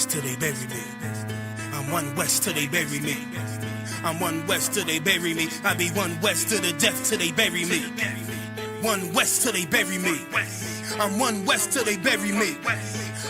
west till they bury me. I'm one west till they bury me. I'm one west till they bury me. I be one west to the death till they bury me. One west till they bury me. I'm one west till they bury me.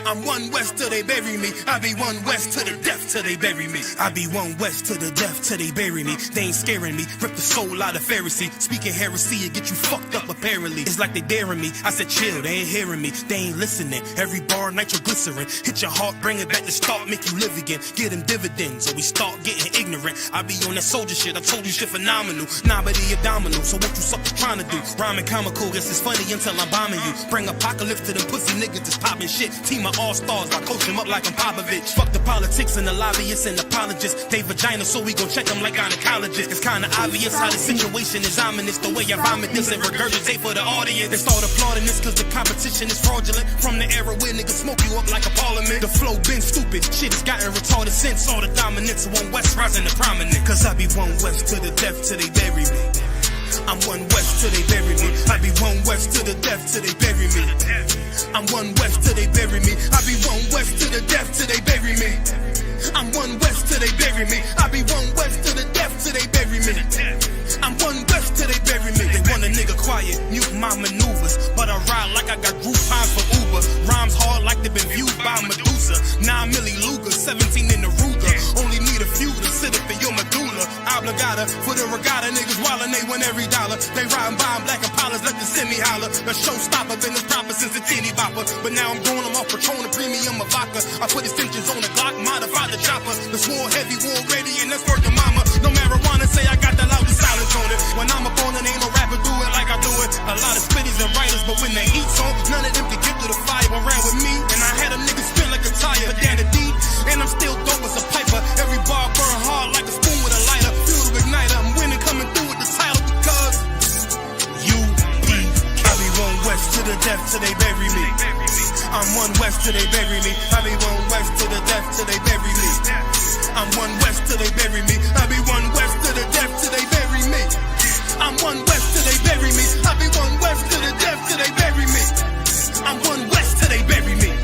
I'm one west till they bury me. I be one west to the death till they bury me. I be one west to the death till they bury me. They ain't scaring me. Rip the soul out of Pharisee. Speaking heresy and get you fucked up apparently. It's like they daring me. I said chill, they ain't hearing me. They ain't listening. Every bar nitroglycerin. Hit your heart, bring it back to start, make you live again. Get them dividends or we start getting ignorant. I be on that soldier shit. I told you shit phenomenal. Nah, but he abdominal. So what you suckers trying to do? Rhyming comical. Guess it's funny until I'm bombing you. Bring apocalypse to them pussy niggas that's popping shit. Team of all-stars, I coach them up like I'm Popovich. Fuck the politics and the lobbyists and apologists. They vagina, so we gon' check them like gynecologists. It's kinda obvious how the situation is ominous. The way I vomit this and regurgitate for the audience. They start applauding this cause the competition is fraudulent. From the era where niggas smoke you up like a parliament. The flow been stupid, shit has gotten retarded since. All the dominance of one west rising to prominent. Cause I be one west to the death till they bury me. I'm one west till they bury me. I be one west to the death till they bury me. I'm one west till they bury me. I be one west to the death till they bury me. I'm one west till they bury me. I be one west to the death till they bury me. I'm one west till they bury me. They want a nigga quiet, mute my maneuvers, but I ride like I got Groupon for Uber. Rhymes hard like they been viewed by Medusa. 9 milli Luger, 17 in the Ruger. Only need a few to sit up in your medulla. Obligata for the regatta, niggas wildin', they win every dollar. They riding by in black Impalas, let the semi holler. The showstopper, been the proper since the teeny bopper. But now I'm throwing them off Patron, a premium of vodka. I put extensions on the Glock, modify the chopper. The swore heavy, war ready, and that's worth the mama. No marijuana, say I got the loudest silence on it. When I'm up on it, ain't no rapper do it like I do it. A lot of spitties and writers, but when they heat's on, none of them can get through the fire. Around with me, and I had a nigga spin like a tire. But down the deep, and I'm still dope as a piper. Every bar burn hard like a spoon with a lighter. Fuel to igniter, I'm winning, coming through with the title because UPK. I be one west to the death till they bury me. I'm one west till they bury me. I be one west to the death till they bury me. I'm one west till they bury me. I be one west to the death till they bury me. I'm one west till they bury me. I be one west to the death till they bury me. I'm one west till they bury me.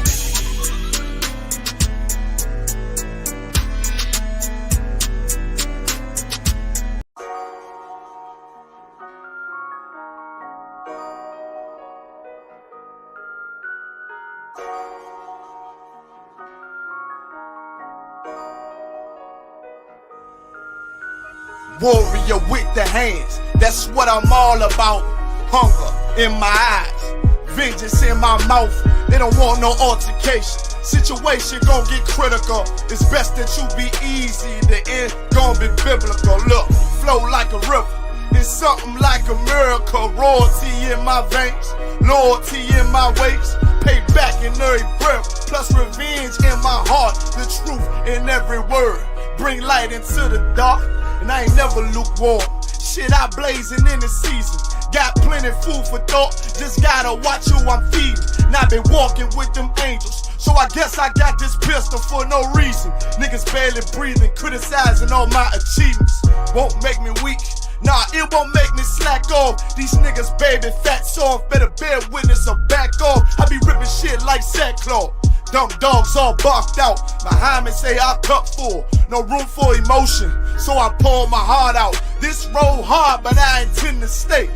Warrior with the hands, that's what I'm all about. Hunger in my eyes, vengeance in my mouth. They don't want no altercation. Situation gon' get critical. It's best that you be easy. The end gon' be biblical. Look, flow like a river. It's something like a miracle. Royalty in my veins, loyalty in my ways. Payback in every breath, plus revenge in my heart. The truth in every word. Bring light into the dark. And I ain't never lukewarm. Shit, I blazing in the season. Got plenty food for thought. Just gotta watch who I'm feeding. And I been walking with them angels. So I guess I got this pistol for no reason. Niggas barely breathing, criticizing all my achievements. Won't make me weak. Nah, it won't make me slack off. These niggas baby fat soft. Better bear witness or back off. I be ripping shit like sackcloth. Dumb dogs all barked out. Behind me say I cup full. No room for emotion, so I pour my heart out. This road hard, but I intend to stay.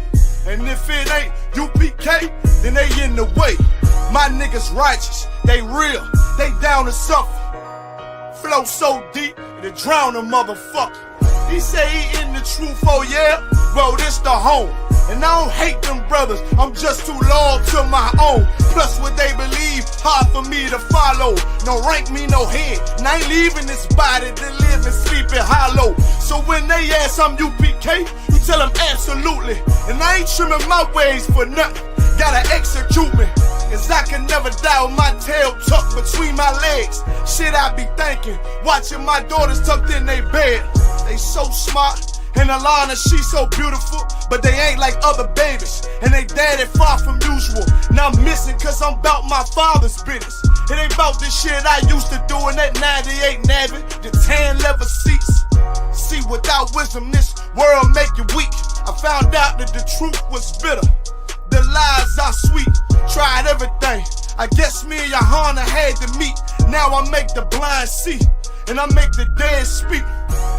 And if it ain't UPK, then they in the way. My niggas righteous, they real, they down to suffer. Flow so deep, it'll drown a motherfucker. He say he in the truth, oh yeah? Well, this the home. And I don't hate them brothers, I'm just too loyal to my own. Plus what they believe, hard for me to follow. No rank me, no head, and I ain't leaving this body to live and sleep in hollow. So when they ask I'm UPK, you tell them absolutely. And I ain't trimming my ways for nothing, gotta execute me. Cause I can never die with my tail tucked between my legs. Shit I be thinking, watching my daughters tucked in their bed. They so smart. And Alana, she so beautiful, but they ain't like other babies. And they daddy far from usual. Now I'm missing cause I'm about my father's business. It ain't about this shit I used to do in that 98 Navy, the tan leather seats. See, without wisdom, this world make you weak. I found out that the truth was bitter. The lies are sweet. Tried everything. I guess me and Johanna had to meet. Now I make the blind see, and I make the dead speak,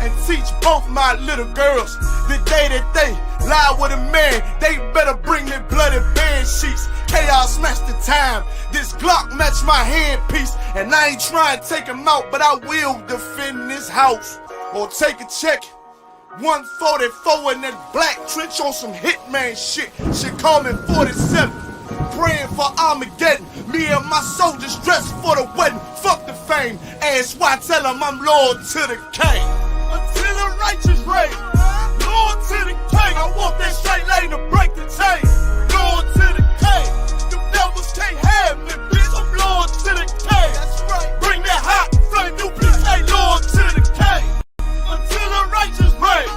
and teach both my little girls the day that they lie with a man, they better bring me bloody bed sheets. Chaos match the time, this Glock match my handpiece, and I ain't trying to take him out, but I will defend this house, or take a check. 144 in that black trench on some hitman shit. She call me 47, praying for Armageddon. Me and my soldiers dressed for the wedding. Fuck the fame, ask why, tell them I'm loyal to the king. Until the righteous reign, loyal to the king. I want that straight lane to break the chain. Loyal to the king, the devils can't have me, bitch. I'm loyal to the king. That's right. Bring that hot flame, you bitch ain't loyal to the king. Until the righteous reign,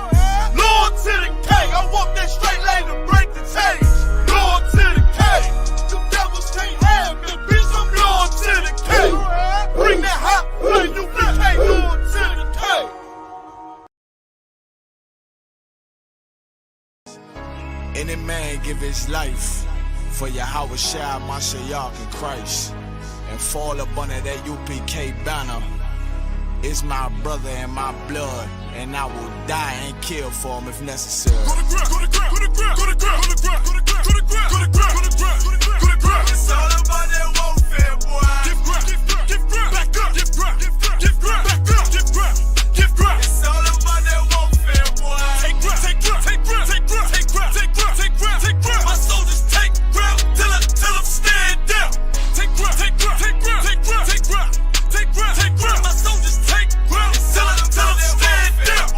Lord to the king. I walk that straight lane to break the chains. Lord to the king. The devils can't have me, bitch. I'm Lord to the king. Bring that hot flame, you bitch ain't Lord to the king. Any man give his life for Yahweh Shai, Mashiach, and Christ, and fall up under that UPK banner. It's my brother and my blood, and I will die and kill for him if necessary. Go to ground, go to ground, go to ground, go to ground, go to ground, go to ground, go to ground, go to ground, go to ground, go to ground. It's all about that warfare, boy. Give ground, give ground, back up, give ground, give ground, back up, give ground, give ground. It's all about that warfare, boy. Take ground, take ground, take ground, take ground, take ground, take ground, take ground, take ground. My soldiers take ground till I'm stand down. Take ground, take ground, take ground, take ground, take ground, take ground, take ground. My soldiers take ground till I'm stand down.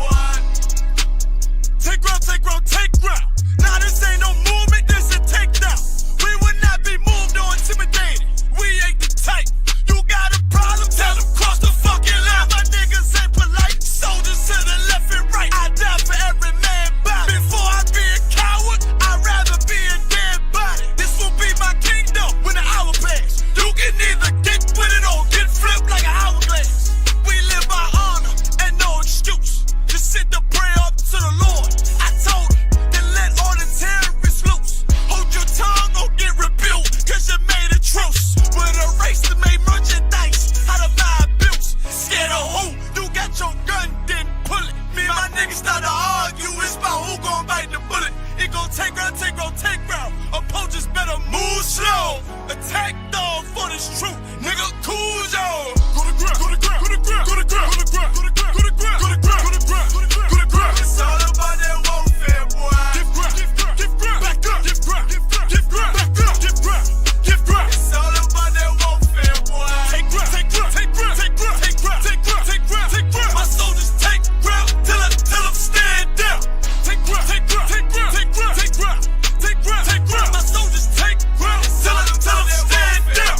Take ground, take ground, take ground. Nah, this ain't no movement, this a takedown. We would not be moved or intimidated. We ain't the type. You got a problem, tell them cross the fucking line. My niggas ain't polite. Soldiers to the left and right. I die for every man body. Before I be a coward, I'd rather be a dead body. This will be my kingdom when the hour pass. You can either get with it or get flipped like an hourglass. We live by honor and no excuse. Just sit the prayer up to the Lord. I told him, then let all the terrorists loose. Hold your tongue or get rebuked, cause you made a truce with a race that made merchandise out of my abuse. Scared of who? You got your gun, then pull it. Me and my niggas start to argue, it's about who gon' bite the bullet. It gon' take round, take round, take round. Opponents better move slow. Attack dog for this truth, nigga, cool yo. Go to ground, go to ground, go to ground, go to ground, go to ground, go to ground, go to ground, go to ground, go to ground, go to ground. It's all about that warfare, boy. Give ground, give ground, back up, give ground, give ground, back up, give ground, give ground. It's all about that warfare, boy. Take ground, take ground, take ground, take ground, take ground, take ground, take ground, take ground. My soldiers take ground till I'm stand down. Take ground, take ground, take ground, take ground, take ground, take ground, take ground. My soldiers take ground till I'm stand down.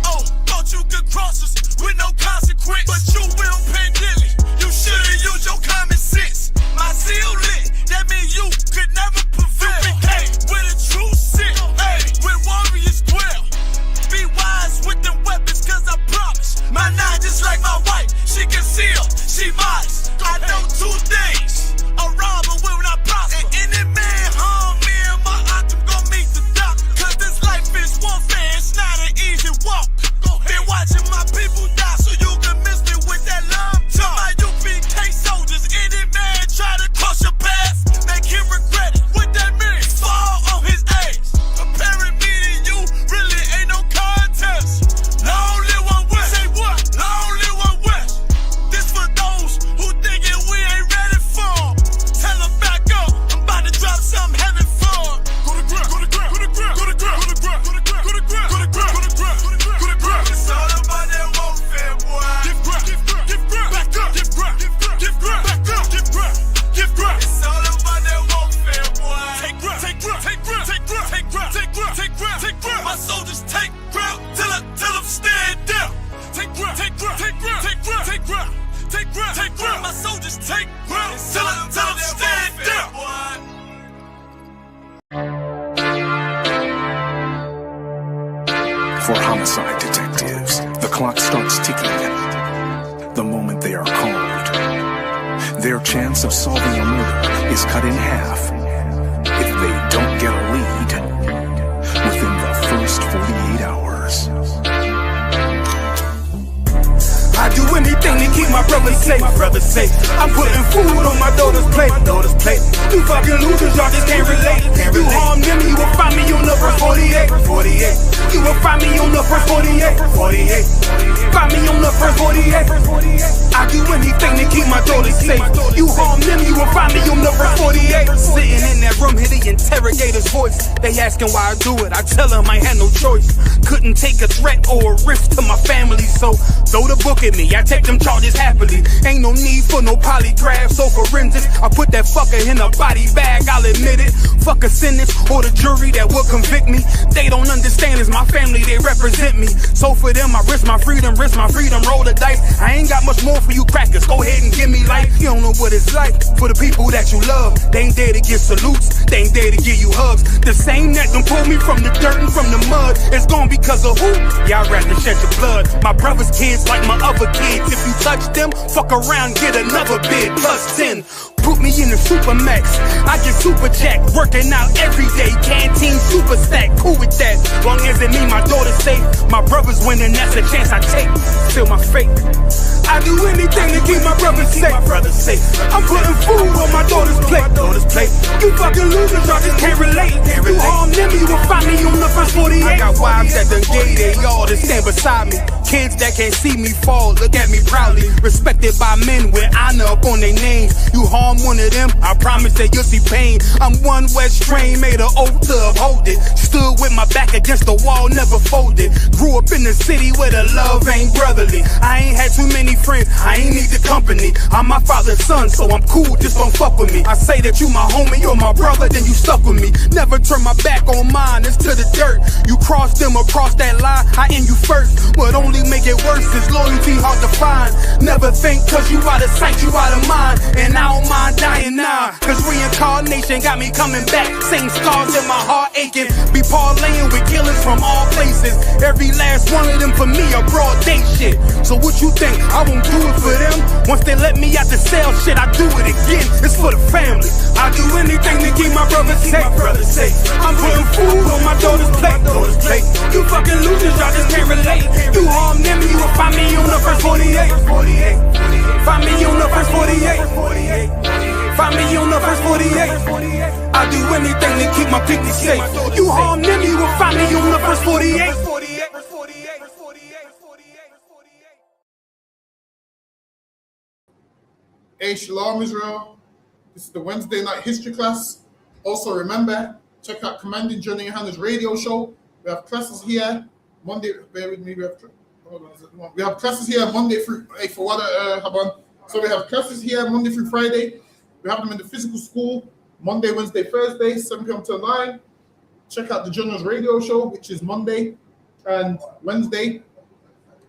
Oh, thought you could cross us with no consequence, but you will pay dearly. You should've used your common sense. My zeal lit, that means you could never prevail. Hey, with a true sit, hey, with warriors dwell. Be wise with them weapons, cause I promise. My nine just like my wife, she concealed, she modest. I know two things, a robber will not prosper. And any man harm me and my octave gon' meet the doctor. Cause this life is warfare, it's not an easy walk. Been watching my people die, so you can miss me with that love talk. My UPK soldiers, any man try to cross your path, make him regret it. What that mean? Fall on his ass. Comparing me to you really ain't no contest. Long live one West. Say what? Long live one West. This for those who thinking we ain't ready for. Tell them back up. I'm about to drop something heavy for. Go to ground, go to ground, go to ground, go to ground, go to ground, go to ground, go to ground, go to ground, go to ground, go to ground. It's all about that warfare, boy. Give ground, give ground, back up, give ground, give ground, back up, give ground, give ground. It's all about that warfare, boy. Take ground, take ground, take ground, take ground, take ground, take ground, take ground, take ground. My soldiers take ground till I'm stand down. Take ground, take ground, take ground, take ground, take ground, take ground, take ground. My soldiers take ground till I'm stand down. For homicide detectives, the clock starts ticking. The moment they are called, their chance of solving a murder is cut in half if they don't get a lead within the first 48 hours. say. I'm putting food on my daughter's plate. You fucking losers, y'all just can't relate. You harm them, you will find me on the first 48. You will find me on the first 48. Find me on the first 48. I do anything to keep my daughter safe. You harm them, you will find me on the first 48. Sitting in that room, hear the interrogator's voice. They asking why I do it, I tell them I had no choice. Couldn't take a threat or a risk to my family, so throw the book at me, I take them charges happily. Ain't no need for no polygraphs or forensics. I put that fucker in a body bag, I'll admit it. Fuck a sentence or the jury that will convict me. They don't understand, it's my family, they represent me. So for them, I risk my freedom, roll the dice. I ain't got much more for you crackers, go ahead and give me life. You don't know what it's like for the people that you love. They ain't there to give salutes, they ain't there to give you hugs. The same that done pulled me from the dirt and from the mud, it's gone because of who? Y'all rather shed your blood. My brother's kids like my other kids. If you touch them, fuck around, get another bid, plus 10. Put me in the Supermax, I get super jacked, working out every day, canteen super stack, cool with that. Long as it mean my daughter's safe, my brother's winning, that's a chance I take. Still my fate. I do anything to keep my brothers safe. I'm putting food on my daughter's plate. You fucking losers, y'all just can't relate. You harm them, you will find me on the first 48. I got wives that done gave they all to stand beside me. Kids that can't see me fall, look at me proudly. Respected by men with honor up on their names. You harm one of them, I promise that you'll see pain. I'm one West train, made an oath to uphold it. Stood with my back against the wall, never folded. Grew up in the city where the love ain't brotherly. I ain't had too many friends, I ain't need the company. I'm my father's son, so I'm cool, just don't fuck with me. I say that you my homie, you're my brother, then you stuck with me. Never turn my back on mine, it's to the dirt. You cross them across that line, I end you first. But only make it worse, is loyalty hard to find. Never think cause you out of sight, you out of mind. And I don't mind dying now, cause reincarnation got me coming back. Same scars in my heart aching. Be parlaying with killers from all places. Every last one of them for me a broad day shit. So what you think, I won't do it for them? Once they let me out the cell, shit, I do it again. It's for the family. I do anything to keep my brothers safe. I'm putting food on my daughter's plate. You fucking losers, y'all just can't relate. You harm them, you will find me on the first 48. Find me on the first 48. Find me on the first 48. I do anything to keep my people safe. You harm them, you will find me on the first 48. Hey, Shalom Israel. This is the Wednesday night history class. Also remember, check out Commanding Johnny Hannah's radio show. We have classes here Monday. Bear with me. We have classes here Monday through. Hey, for what? Haban. So we have classes here Monday through Friday. We have them in the physical school Monday, Wednesday, Thursday, 7 p.m. till 9. Check out the Johnny's radio show, which is Monday and Wednesday.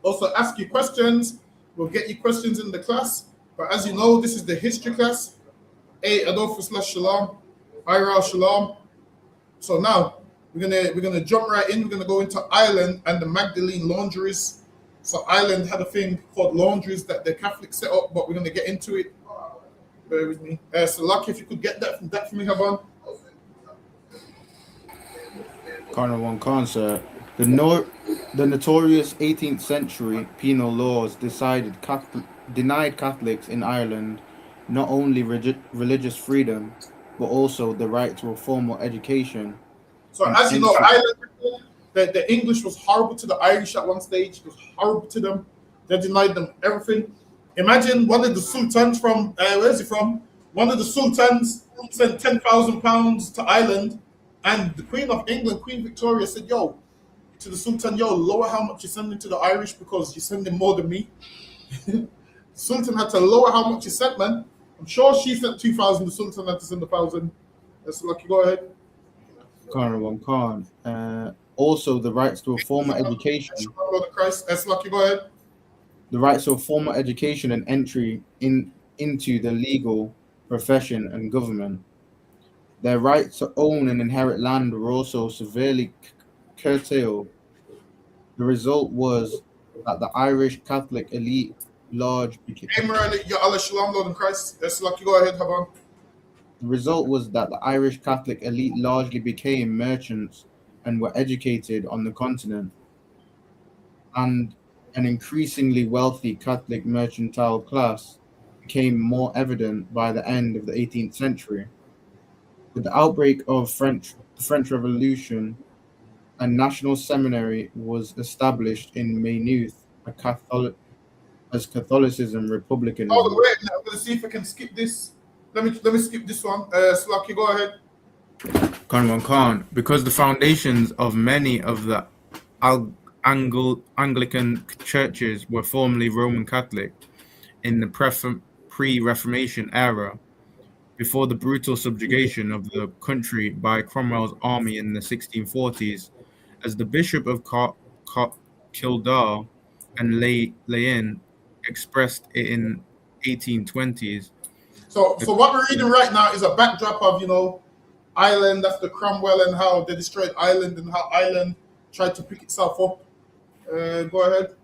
Also, ask you questions. We'll get you questions in the class. But as you know, this is the history class. A Adolphus/Shalom, Ira Shalom. So now we're gonna jump right in. We're gonna go into Ireland and the Magdalene laundries. So Ireland had a thing called laundries that the Catholics set up, but we're gonna get into it. Bear with me. So lucky if you could get that for me, Havan. Cardinal One Concert. The notorious 18th century penal laws denied Catholics in Ireland not only religious freedom, but also the right to a formal education. So as you know, Ireland, the English was horrible to the Irish at one stage. It was horrible to them. They denied them everything. Imagine one of the sultans from, where's he from? One of the sultans sent £10,000 to Ireland, and the Queen of England, Queen Victoria, said, yo, to the sultan, yo, lower how much you're sending to the Irish because you're sending more than me. The sultan had to lower how much he sent, man. I'm sure she sent 2,000, the sultan had to send 1,000. That's lucky, go ahead. Also, the rights to a formal education. That's lucky, go ahead. The rights to a formal education and entry into the legal profession and government. Their rights to own and inherit land were also severely curtailed. The result was that the Irish Catholic elite became. Shalom, Lord in Christ. That's lucky, go ahead, Haban. The result was that the Irish Catholic elite largely became merchants and were educated on the continent, and an increasingly wealthy Catholic mercantile class became more evident by the end of the 18th century. With the outbreak of the French Revolution, a national seminary was established in Maynooth, as Catholicism, Oh, republicanism. wait, I'm gonna see if I can skip this. Let me skip this one. Slacky, go ahead. Khan Khan, because the foundations of many of the Anglican churches were formerly Roman Catholic in the pre-Reformation era, before the brutal subjugation of the country by Cromwell's army in the 1640s, as the Bishop of Kildare and Leyen expressed it in 1820s. So what we're reading right now is a backdrop of Ireland after Cromwell and how they destroyed Ireland and how Ireland tried to pick itself up. Go ahead.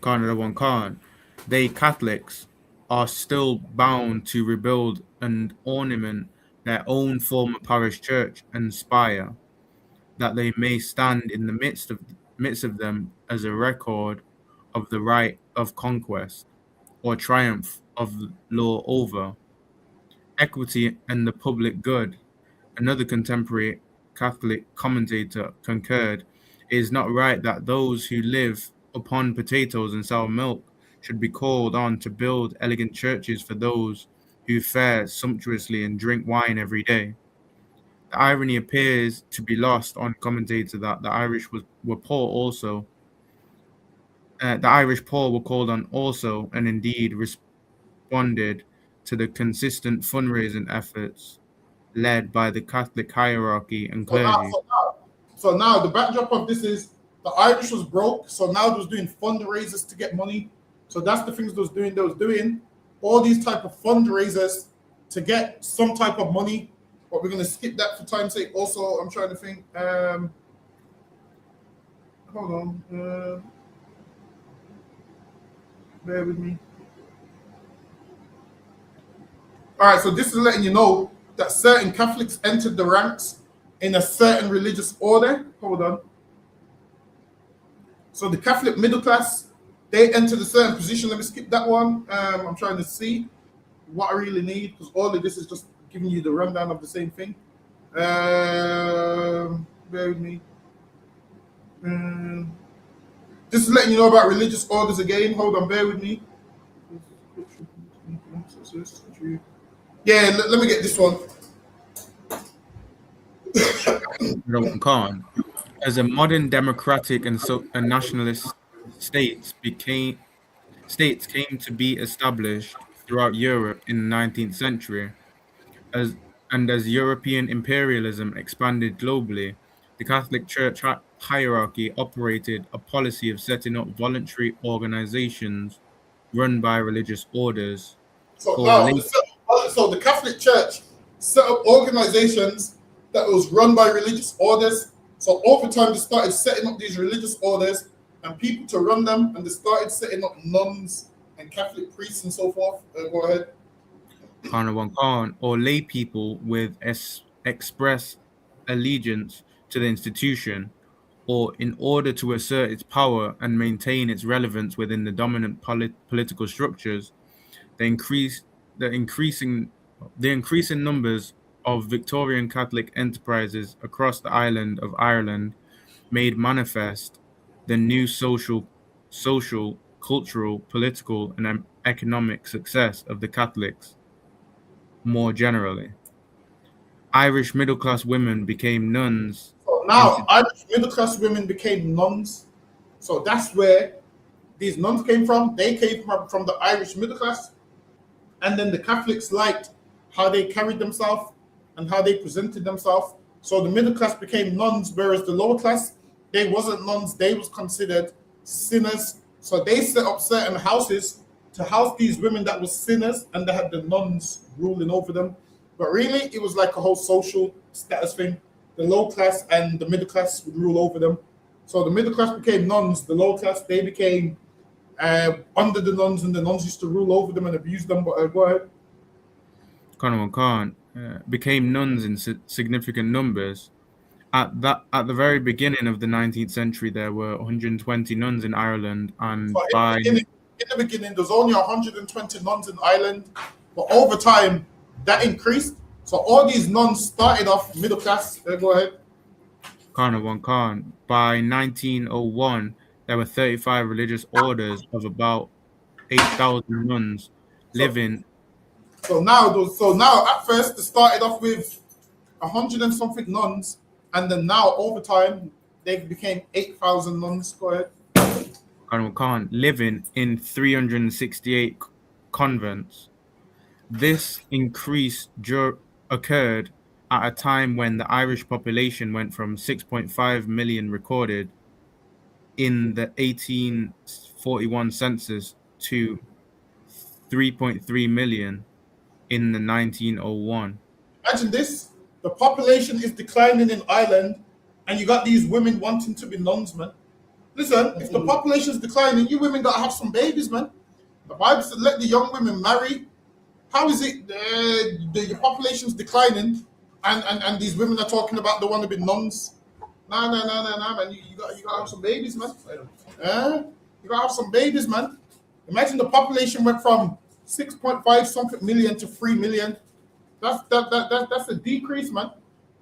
Khan, they Catholics are still bound to rebuild and ornament their own former parish church and spire, that they may stand in the midst of them as a record of the right of conquest or triumph of law over equity and the public good. Another contemporary Catholic commentator concurred, it is not right that those who live upon potatoes and sour milk should be called on to build elegant churches for those who fare sumptuously and drink wine every day. The irony appears to be lost on commentator that the were poor also. The Irish poor were called on also, and indeed responded to the consistent fundraising efforts led by the Catholic hierarchy and So now, clergy. so now, so now the backdrop of this is the Irish was broke, so now they was doing fundraisers to get money. So that's the things they was doing. They was doing all these type of fundraisers to get some type of money. But we're gonna skip that for time's sake. Also, I'm trying to think. Hold on. Bear with me. All right, so this is letting you know that certain Catholics entered the ranks in a certain religious order. Hold on. So the Catholic middle class, they entered a certain position. Let me skip that one. I'm trying to see what I really need because all of this is just giving you the rundown of the same thing. Bear with me. This is letting you know about religious orders again. Hold on, bear with me. Yeah, let me get this one. Khan, as a modern democratic and nationalist states came to be established throughout Europe in the 19th century, as European imperialism expanded globally, the Catholic Church hierarchy operated a policy of setting up voluntary organizations run by religious orders. So now, so the Catholic Church set up organizations that was run by religious orders. So over time, they started setting up these religious orders and people to run them, and they started setting up nuns and Catholic priests and so forth. Go ahead. Khan, or lay people with express allegiance to the institution, or in order to assert its power and maintain its relevance within the dominant political structures, the increasing numbers of Victorian Catholic enterprises across the island of Ireland made manifest the new social, cultural, political, and economic success of the Catholics more generally. Irish middle-class women became nuns. So now, Irish middle-class women became nuns. So that's where these nuns came from. They came from the Irish middle class. And then the Catholics liked how they carried themselves and how they presented themselves. So the middle class became nuns, whereas the lower class, they wasn't nuns. They was considered sinners. So they set up certain houses to house these women that were sinners, and they had the nuns ruling over them. But really, it was like a whole social status thing. The low class and the middle class would rule over them. So the middle class became nuns. The low class, they became under the nuns, and the nuns used to rule over them and abuse them. But go ahead. Khan became nuns in significant numbers. At the very beginning of the 19th century, there were 120 nuns in Ireland, and in the beginning, there's only 120 nuns in Ireland, but over time, that increased. So all these nuns started off middle class. Go ahead. Carnival Khan. By 1901, there were 35 religious orders of about 8,000 nuns So, living. so now at first, they started off with 100 and something nuns, and then now over time, they became 8,000 nuns. Go ahead. Carnival Khan living in 368 convents. This increase occurred at a time when the Irish population went from 6.5 million recorded in the 1841 census to 3.3 million in the 1901. Imagine this: the population is declining in Ireland, and you got these women wanting to be nuns, man. Listen, if the population is declining, you women gotta have some babies, man. The Bible said, "Let the young women marry." How is it the population's declining, and these women are talking about they want to be nuns? No, man. You gotta have some babies, man. You gotta have some babies, man. Imagine the population went from 6.5 something million to 3 million. That's a decrease, man.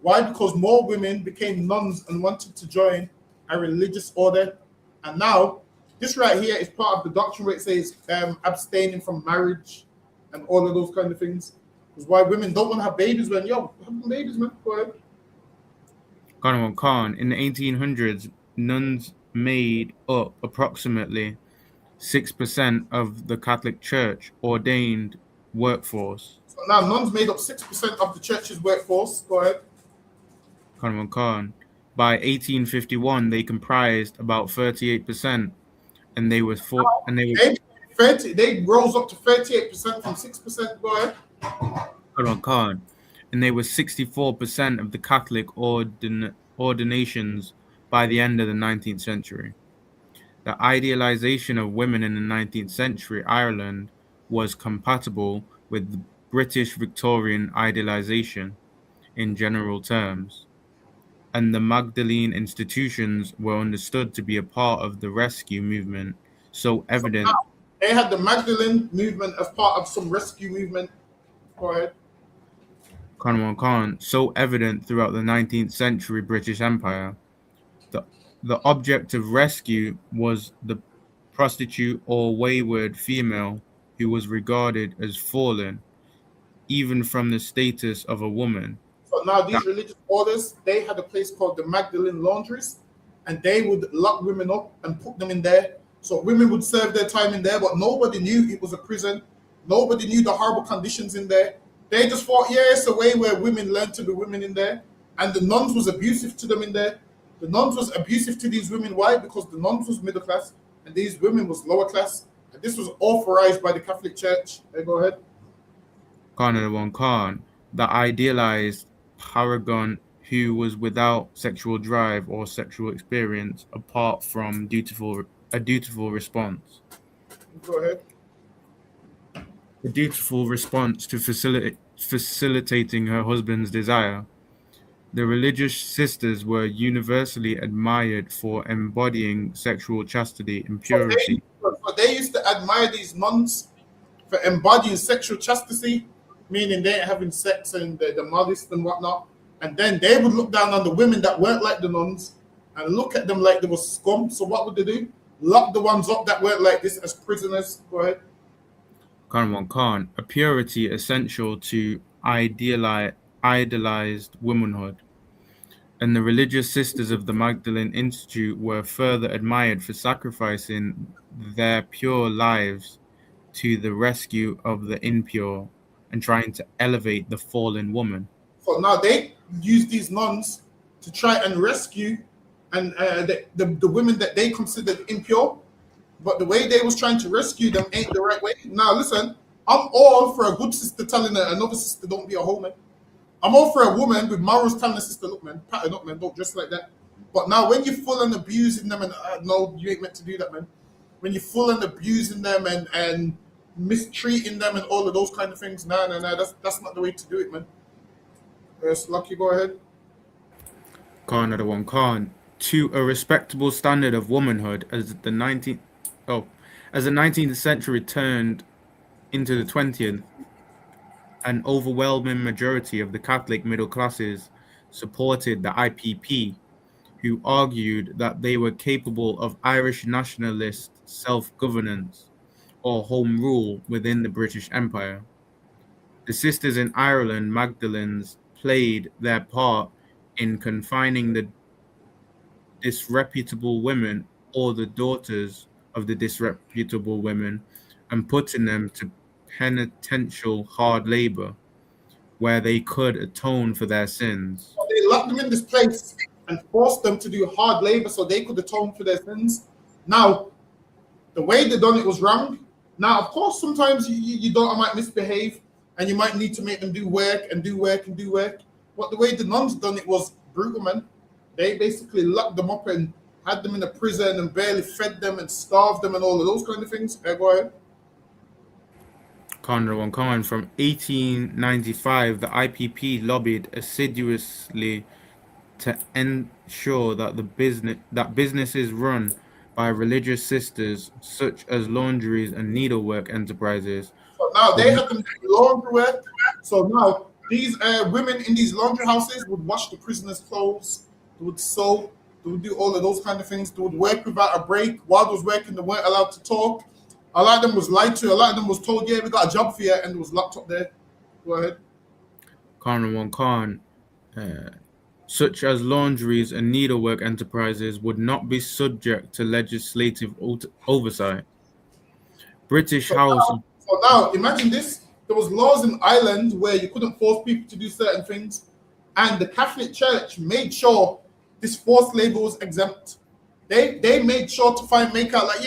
Why? Because more women became nuns and wanted to join a religious order, and now this right here is part of the doctrine where it says abstaining from marriage and all of those kind of things. Because why women don't want to have babies when have babies, man. Go ahead. Carnival Khan. In the 1800s, nuns made up approximately 6% of the Catholic Church ordained workforce. So now nuns made up 6% of the church's workforce. Go ahead. Carnival Khan. By 1851, they comprised about 38%, and they were They rose up to 38% from 6%. Go ahead. Carnival Khan, and they were 64% of the Catholic ordinations by the end of the 19th century. The idealization of women in the 19th century Ireland was compatible with the British Victorian idealization in general terms, and the Magdalene institutions were understood to be a part of the rescue movement, so evident. They had the Magdalene movement as part of some rescue movement. Go ahead. Carnival Khan, so evident throughout the 19th century British Empire. The object of rescue was the prostitute or wayward female who was regarded as fallen, even from the status of a woman. So now these religious orders, they had a place called the Magdalene laundries, and they would lock women up and put them in there. So women would serve their time in there, but nobody knew it was a prison. Nobody knew the horrible conditions in there. They just thought, yeah, it's a way where women learn to be women in there. And the nuns was abusive to them in there. The nuns was abusive to these women. Why? Because the nuns was middle class and these women was lower class. And this was authorized by the Catholic Church. Hey, go ahead. Khan, the idealized paragon who was without sexual drive or sexual experience apart from a dutiful response. Go ahead. A dutiful response to facilitating her husband's desire. The religious sisters were universally admired for embodying sexual chastity and purity. So they used to admire these nuns for embodying sexual chastity, meaning they ain't having sex and they're modest and whatnot. And then they would look down on the women that weren't like the nuns and look at them like they were scum. So what would they do? Lock the ones up that weren't like this as prisoners. Go ahead. Khan, a purity essential to idealized womanhood. And the religious sisters of the Magdalene Institute were further admired for sacrificing their pure lives to the rescue of the impure and trying to elevate the fallen woman. So now they use these nuns to try and rescue and the women that they considered impure, but the way they was trying to rescue them ain't the right way. Now listen, I'm all for a good sister telling another sister don't be a hoe, man. I'm all for a woman with morals telling a sister, look, man, pattern up, man, don't dress like that. But now when you're full and abusing them and no, you ain't meant to do that, man. When you're full and abusing them and mistreating them and all of those kind of things, no, that's not the way to do it, man. Lucky, go ahead. Khan, to a respectable standard of womanhood as As the 19th century turned into the 20th, an overwhelming majority of the Catholic middle classes supported the IPP, who argued that they were capable of Irish nationalist self-governance or home rule within the British Empire. The Sisters in Ireland Magdalenes played their part in confining the disreputable women or the daughters of the disreputable women and putting them to penitential hard labor where they could atone for their sins. They locked them in this place and forced them to do hard labor so they could atone for their sins. Now, the way they done it was wrong. Now, of course, sometimes you don't might misbehave and you might need to make them do work and do work and do work. But the way the nuns done it was brutal, man. They basically locked them up and had them in a prison and barely fed them and starved them and all of those kind of things. Go ahead. Conrad one Khan. From 1895, the IPP lobbied assiduously to ensure that businesses run by religious sisters, such as laundries and needlework enterprises. So now they had them do laundry work. So now these women in these laundry houses would wash the prisoners' clothes, they would sew, they would do all of those kind of things. They would work without a break. While they was working, they weren't allowed to talk. A lot of them was lied to. A lot of them was told, yeah, we got a job for you, and it was locked up there. Go ahead. Conrad one Khan. Such as laundries and needlework enterprises would not be subject to legislative oversight. British House. So now, imagine this. There was laws in Ireland where you couldn't force people to do certain things. And the Catholic Church made sure this forced labor was exempt. They made sure to make out like,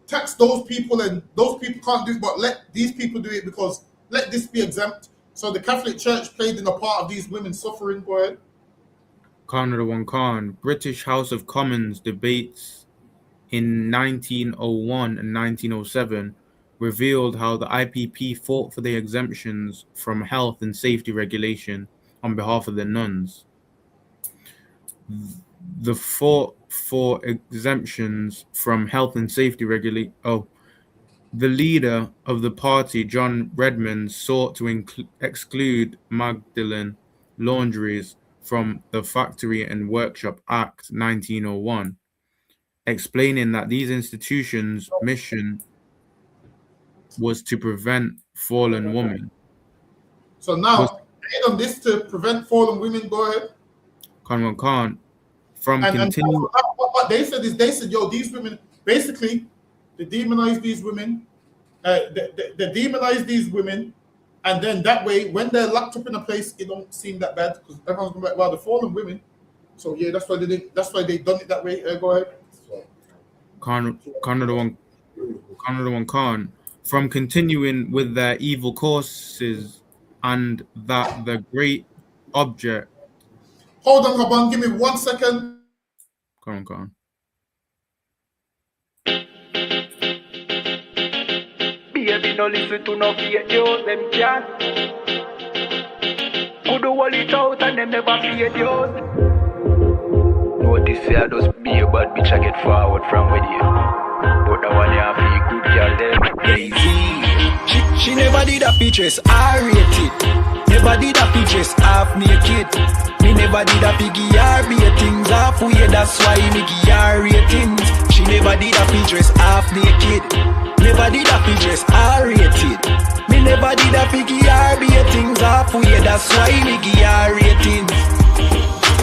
tax those people and those people can't do it, but let these people do it because let this be exempt. So the Catholic Church played in a part of these women suffering. Go ahead. Conrad one Khan. British House of Commons debates in 1901 and 1907 revealed how the IPP fought for the exemptions from health and safety regulation on behalf of the nuns. The fought for exemptions from health and safety regulation. The leader of the party, John Redmond, sought to exclude Magdalene laundries from the Factory and Workshop Act 1901, explaining that these institutions' mission was to prevent fallen women. So now, on this to prevent fallen women, go ahead. Conrad Khan. What they said is, yo, these women, basically, they demonize these women. They demonize these women, and then that way, when they're locked up in a place, it don't seem that bad because everyone's going to be like, well, they're fallen women. So yeah, that's why they did. That's why they done it that way. Go ahead. Conrad one Khan. From continuing with their evil courses, and that the great object. Hold on, Kaban, give me 1 second. Go on. Baby, no listen to no fake news, them can't. Could do all it out and them never fake news. Notice I just be a bad bitch, I get forward from with you. But the one you have feel good, girl, them easy. She never did a pictures, R-rated. Never did a pictures, half naked. Me never did a piggy R-rated things halfway, that's why me give R-ratings. She never did a pictures, half naked. Never did a pictures, R-rated. Me never did a piggy R-rated things halfway, that's why me give R-ratings.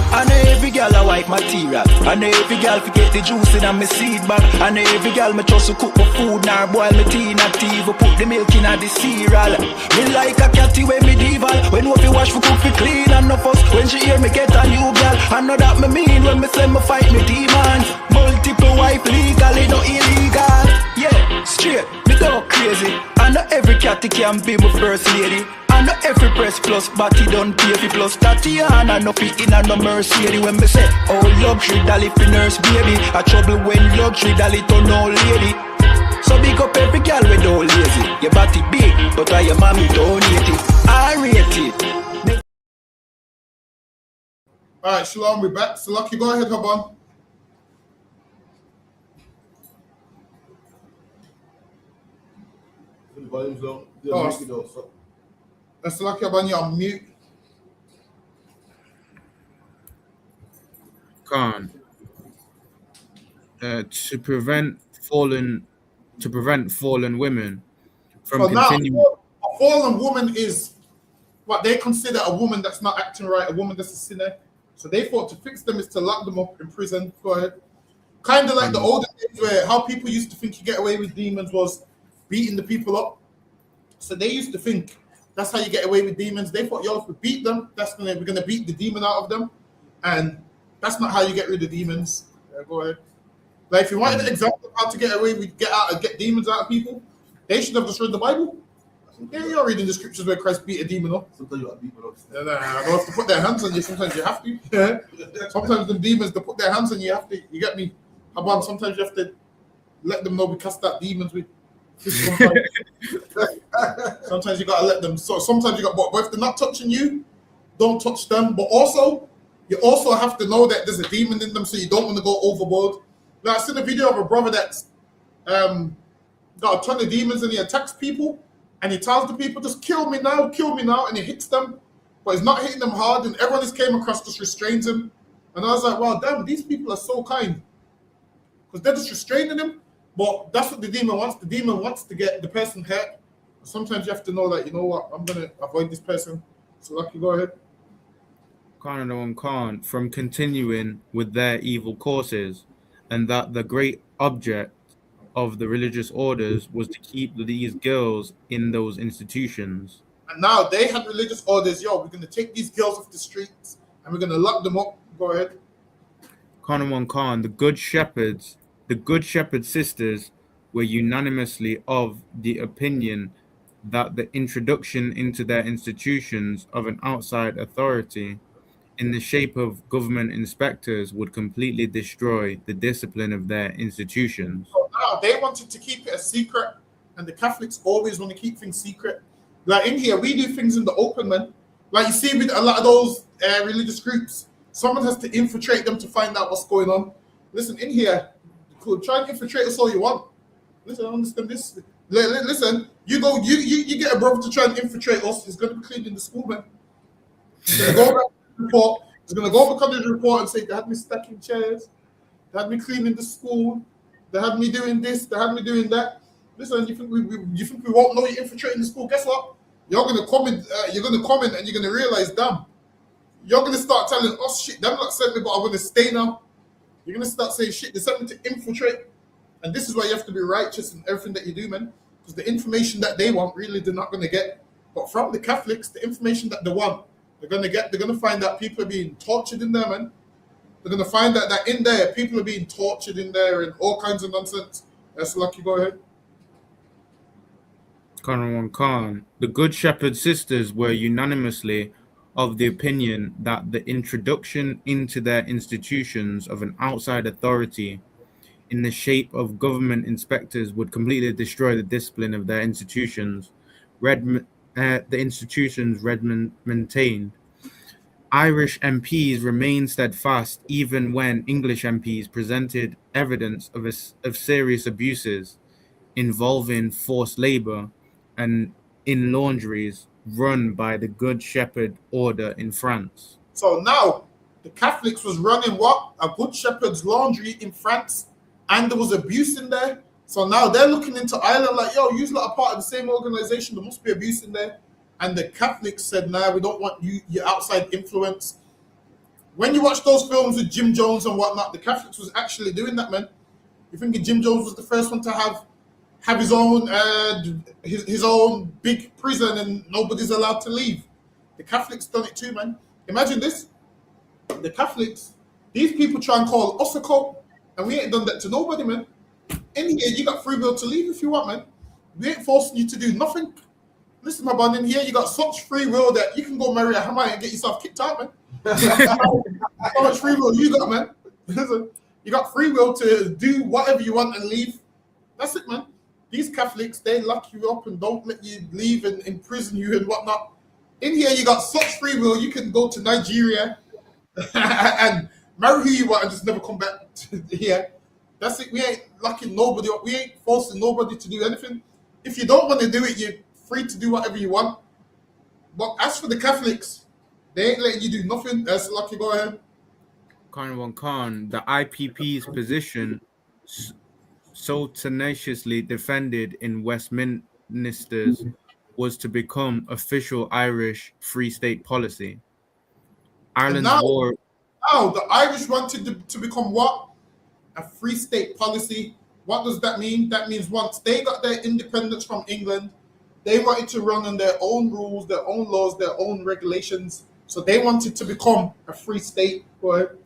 I know every girl a white material. I know every girl forget the juice in my seed bag. I know every girl me trust to cook my food, nor boil my tea, not even put the milk in the cereal. Me like a catty when me dival. When we wash for cook for clean and no fuss. When she hear me get a new girl, I know that me mean when me say me fight me demons. Multiple wife legally, no illegal. Yeah, straight, me go crazy. I know every catty can be my first lady. I know every press plus body done pay for plus Tatiana no fit in a no Mercedes. When me say oh luxury dolly for nurse baby, a trouble when luxury dolly turn old lady. So big up every girl with no lazy. Your body big, but I your mommy don't hate it. I rate it. Alright, Shalom, we're back. So Lucky, go ahead, Habon. volume's low. Oh, that's lucky about you on mute. Khan. To prevent fallen women from So now, continuing. a fallen woman is what they consider a woman that's not acting right, a woman that's a sinner. So they thought to fix them is to lock them up in prison. Go ahead. Kind of like the olden days where how people used to think you get away with demons was beating the people up. So they used to think that's how you get away with demons. They thought, yo, if we beat them, we're gonna beat the demon out of them, and that's not how you get rid of demons. Go ahead. Like if you wanted an example of how to get away with get demons out of people, they should have just read the Bible. Yeah, you're reading the scriptures where Christ beat a demon up. Sometimes you got people up. They don't have to put their hands on you. Sometimes you have to. Yeah. Sometimes the demons, they put their hands on you. You have to. You get me? How about sometimes you have to let them know we cast out demons with. Sometimes you gotta let them. So sometimes you got. But if they're not touching you, don't touch them. But also, you also have to know that there's a demon in them, so you don't want to go overboard. Now I seen a video of a brother that's got a ton of demons and he attacks people. And he tells the people, just kill me now, and he hits them, but he's not hitting them hard, and everyone he's came across just restrains him. And I was like, well, damn, these people are so kind. Because they're just restraining him, but that's what the demon wants. The demon wants to get the person hurt. Sometimes you have to know that, you know what, I'm going to avoid this person. So, Lucky, go ahead. Khan from continuing with their evil courses, and that the great object of the religious orders was to keep these girls in those institutions. And now they had religious orders. Yo, we're going to take these girls off the streets and we're going to lock them up. Go ahead. Khan, the good shepherd sisters were unanimously of the opinion that the introduction into their institutions of an outside authority in the shape of government inspectors would completely destroy the discipline of their institutions. So now they wanted to keep it a secret, and the Catholics always want to keep things secret. Like in here, we do things in the open, man. Like you see with a lot of those religious groups, someone has to infiltrate them to find out what's going on. Listen, in here, cool, try and infiltrate us all you want. Listen, I understand this. Listen, you get a brother to try and infiltrate us, he's going to be cleaning the school, man. He's going to go back to the report. He's going to go back on the report and say, they had me stacking chairs, they had me cleaning the school, they had me doing this, they had me doing that. Listen, you think we won't know you're infiltrating the school? Guess what? You're going to come in, and you're going to realize, damn, you're going to start telling us shit. Them not sent me, but I'm going to stay now. You're going to start saying shit. They sent me to infiltrate. And this is why you have to be righteous in everything that you do, man. Because the information that they want, really, they're not going to get. But from the Catholics, the information that they want, they're going to get. They're going to find that people are being tortured in there, man. They're going to find that in there, people are being tortured in there and all kinds of nonsense. That's Lucky, go ahead. Khan. The Good Shepherd sisters were unanimously of the opinion that the introduction into their institutions of an outside authority in the shape of government inspectors would completely destroy the discipline of their institutions. Redmond maintained. Irish MPs remained steadfast even when English MPs presented evidence of serious abuses involving forced labor and in laundries run by the Good Shepherd Order in France. So now the Catholics was running what? A Good Shepherd's laundry in France, and there was abuse in there. So now they're looking into Ireland like, yo, you lot are part of the same organization, there must be abuse in there. And the Catholics said, nah, we don't want your outside influence. When you watch those films with Jim Jones and whatnot, the Catholics was actually doing that, man. You think Jim Jones was the first one to have his own his own big prison and nobody's allowed to leave? The Catholics done it too, man. Imagine this. The Catholics, these people try and call us a cult, and we ain't done that to nobody, man. In here, you got free will to leave if you want, man. We ain't forcing you to do nothing. Listen, my band, in here, you got such free will that you can go marry a Hamai and get yourself kicked out, man. How much free will you got, man? Listen, you got free will to do whatever you want and leave. That's it, man. These Catholics, they lock you up and don't let you leave and imprison you and whatnot. In here, you got such free will, you can go to Nigeria and marry who you want and just never come back to here. That's it. We ain't locking nobody up. We ain't forcing nobody to do anything. if you don't want to do it, you're free to do whatever you want. But as for the Catholics, they ain't letting you do nothing. That's lucky. Go ahead. Khan Khan, the IPP's position, so tenaciously defended in Westminster's, was to become official Irish Free State policy. And Ireland's now, war. the Irish wanted to become what? A free state policy. What does that mean? That means once they got their independence from England, they wanted to run on their own rules, their own laws, their own regulations. So they wanted to become a free state. Go ahead.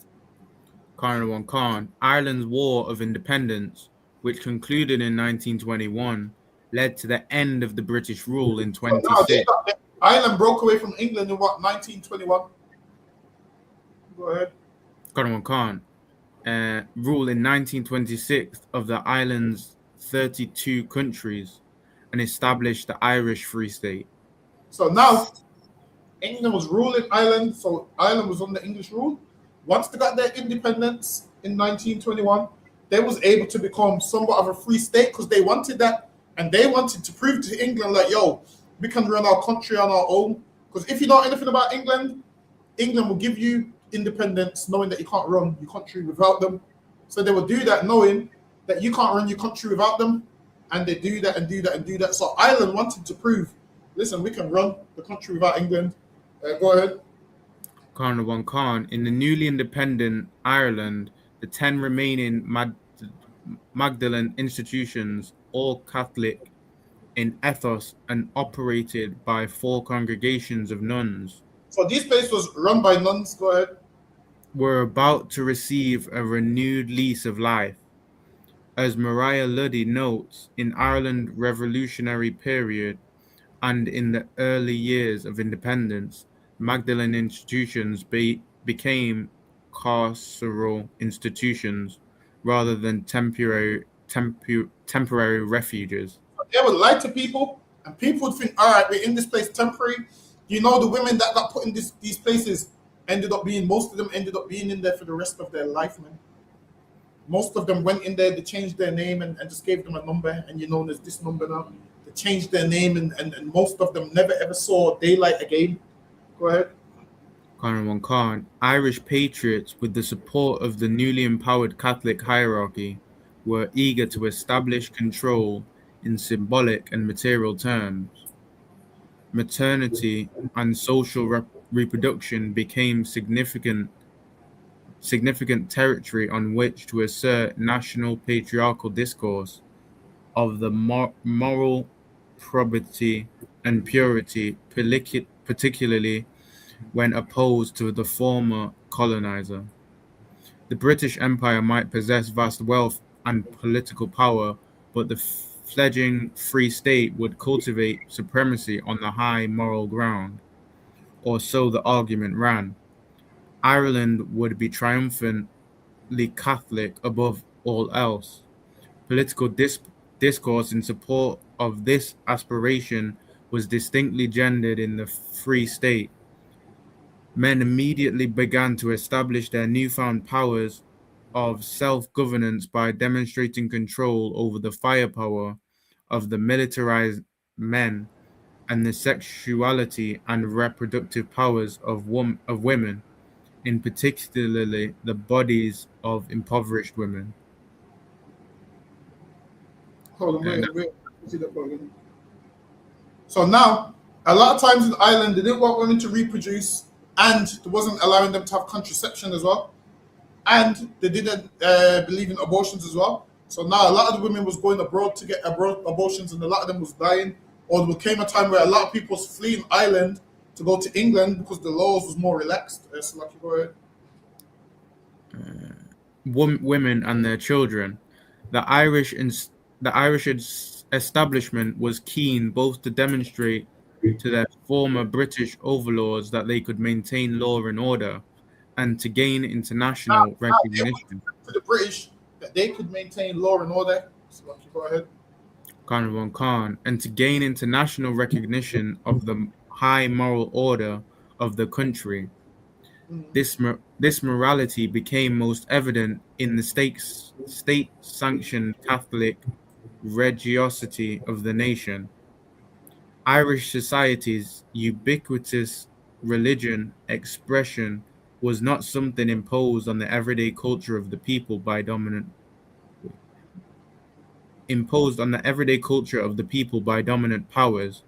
Khan, Ireland's War of Independence, which concluded in 1921, led to the end of the British rule in So now 26. Ireland broke away from England in what, 1921? Go ahead. Khan, rule in 1926 of the island's 32 countries and established the Irish Free State. So now England was ruling Ireland, so Ireland was under English rule. Once they got their independence in 1921, they was able to become somewhat of a free state because they wanted that, and they wanted to prove to England like, yo, we can run our country on our own. Because if you know anything about England, England will give you independence knowing that you can't run your country without them. So they will do that knowing that you can't run your country without them, and they do that and do that and do that. So Ireland wanted to prove, listen, we can run the country without England. Go ahead. Khan, in the newly independent Ireland, the 10 remaining Magdalene institutions, all Catholic in ethos and operated by 4 congregations of nuns, So this place was run by nuns. Go ahead. were about to receive a renewed lease of life. As Maria Luddy notes, in Ireland's revolutionary period and in the early years of independence, Magdalene institutions became carceral institutions rather than temporary refuges. They would lie to people, and people would think, all right, we're in this place temporary. You know, the women that got put in these places most of them ended up being in there for the rest of their life, man. Most of them went in there, they changed their name and just gave them a number, and you're known as this number now. They changed their name, and most of them never ever saw daylight again. Go ahead. Khan, Irish patriots, with the support of the newly empowered Catholic hierarchy, were eager to establish control in symbolic and material terms. Maternity and social reproduction became significant territory on which to assert national patriarchal discourse of the moral probity and purity, particularly when opposed to the former colonizer. The British Empire might possess vast wealth and political power, but the fledgling free state would cultivate supremacy on the high moral ground, or so the argument ran. Ireland would be triumphantly Catholic above all else. Political discourse in support of this aspiration was distinctly gendered in the Free State. Men immediately began to establish their newfound powers of self-governance by demonstrating control over the firepower of the militarized men and the sexuality and reproductive powers of women, in particularly the bodies of impoverished women. Hold on, wait. See that again. So now, a lot of times in Ireland, they didn't want women to reproduce, and they wasn't allowing them to have contraception as well. And they didn't believe in abortions as well. So now a lot of the women was going abroad to get abortions, and a lot of them was dying. Or there came a time where a lot of people was fleeing Ireland to go to England because the laws was more relaxed. So lucky, go ahead. Women and their children. The Irish establishment was keen both to demonstrate to their former British overlords that they could maintain law and order, and to gain international recognition. To the British, that they could maintain law and order. So lucky, go ahead. Khan, and to gain international recognition of the high moral order of the country. This morality became most evident in the state-sanctioned Catholic religiosity of the nation. Irish society's ubiquitous religion expression was not something imposed on the everyday culture of the people by dominant powers.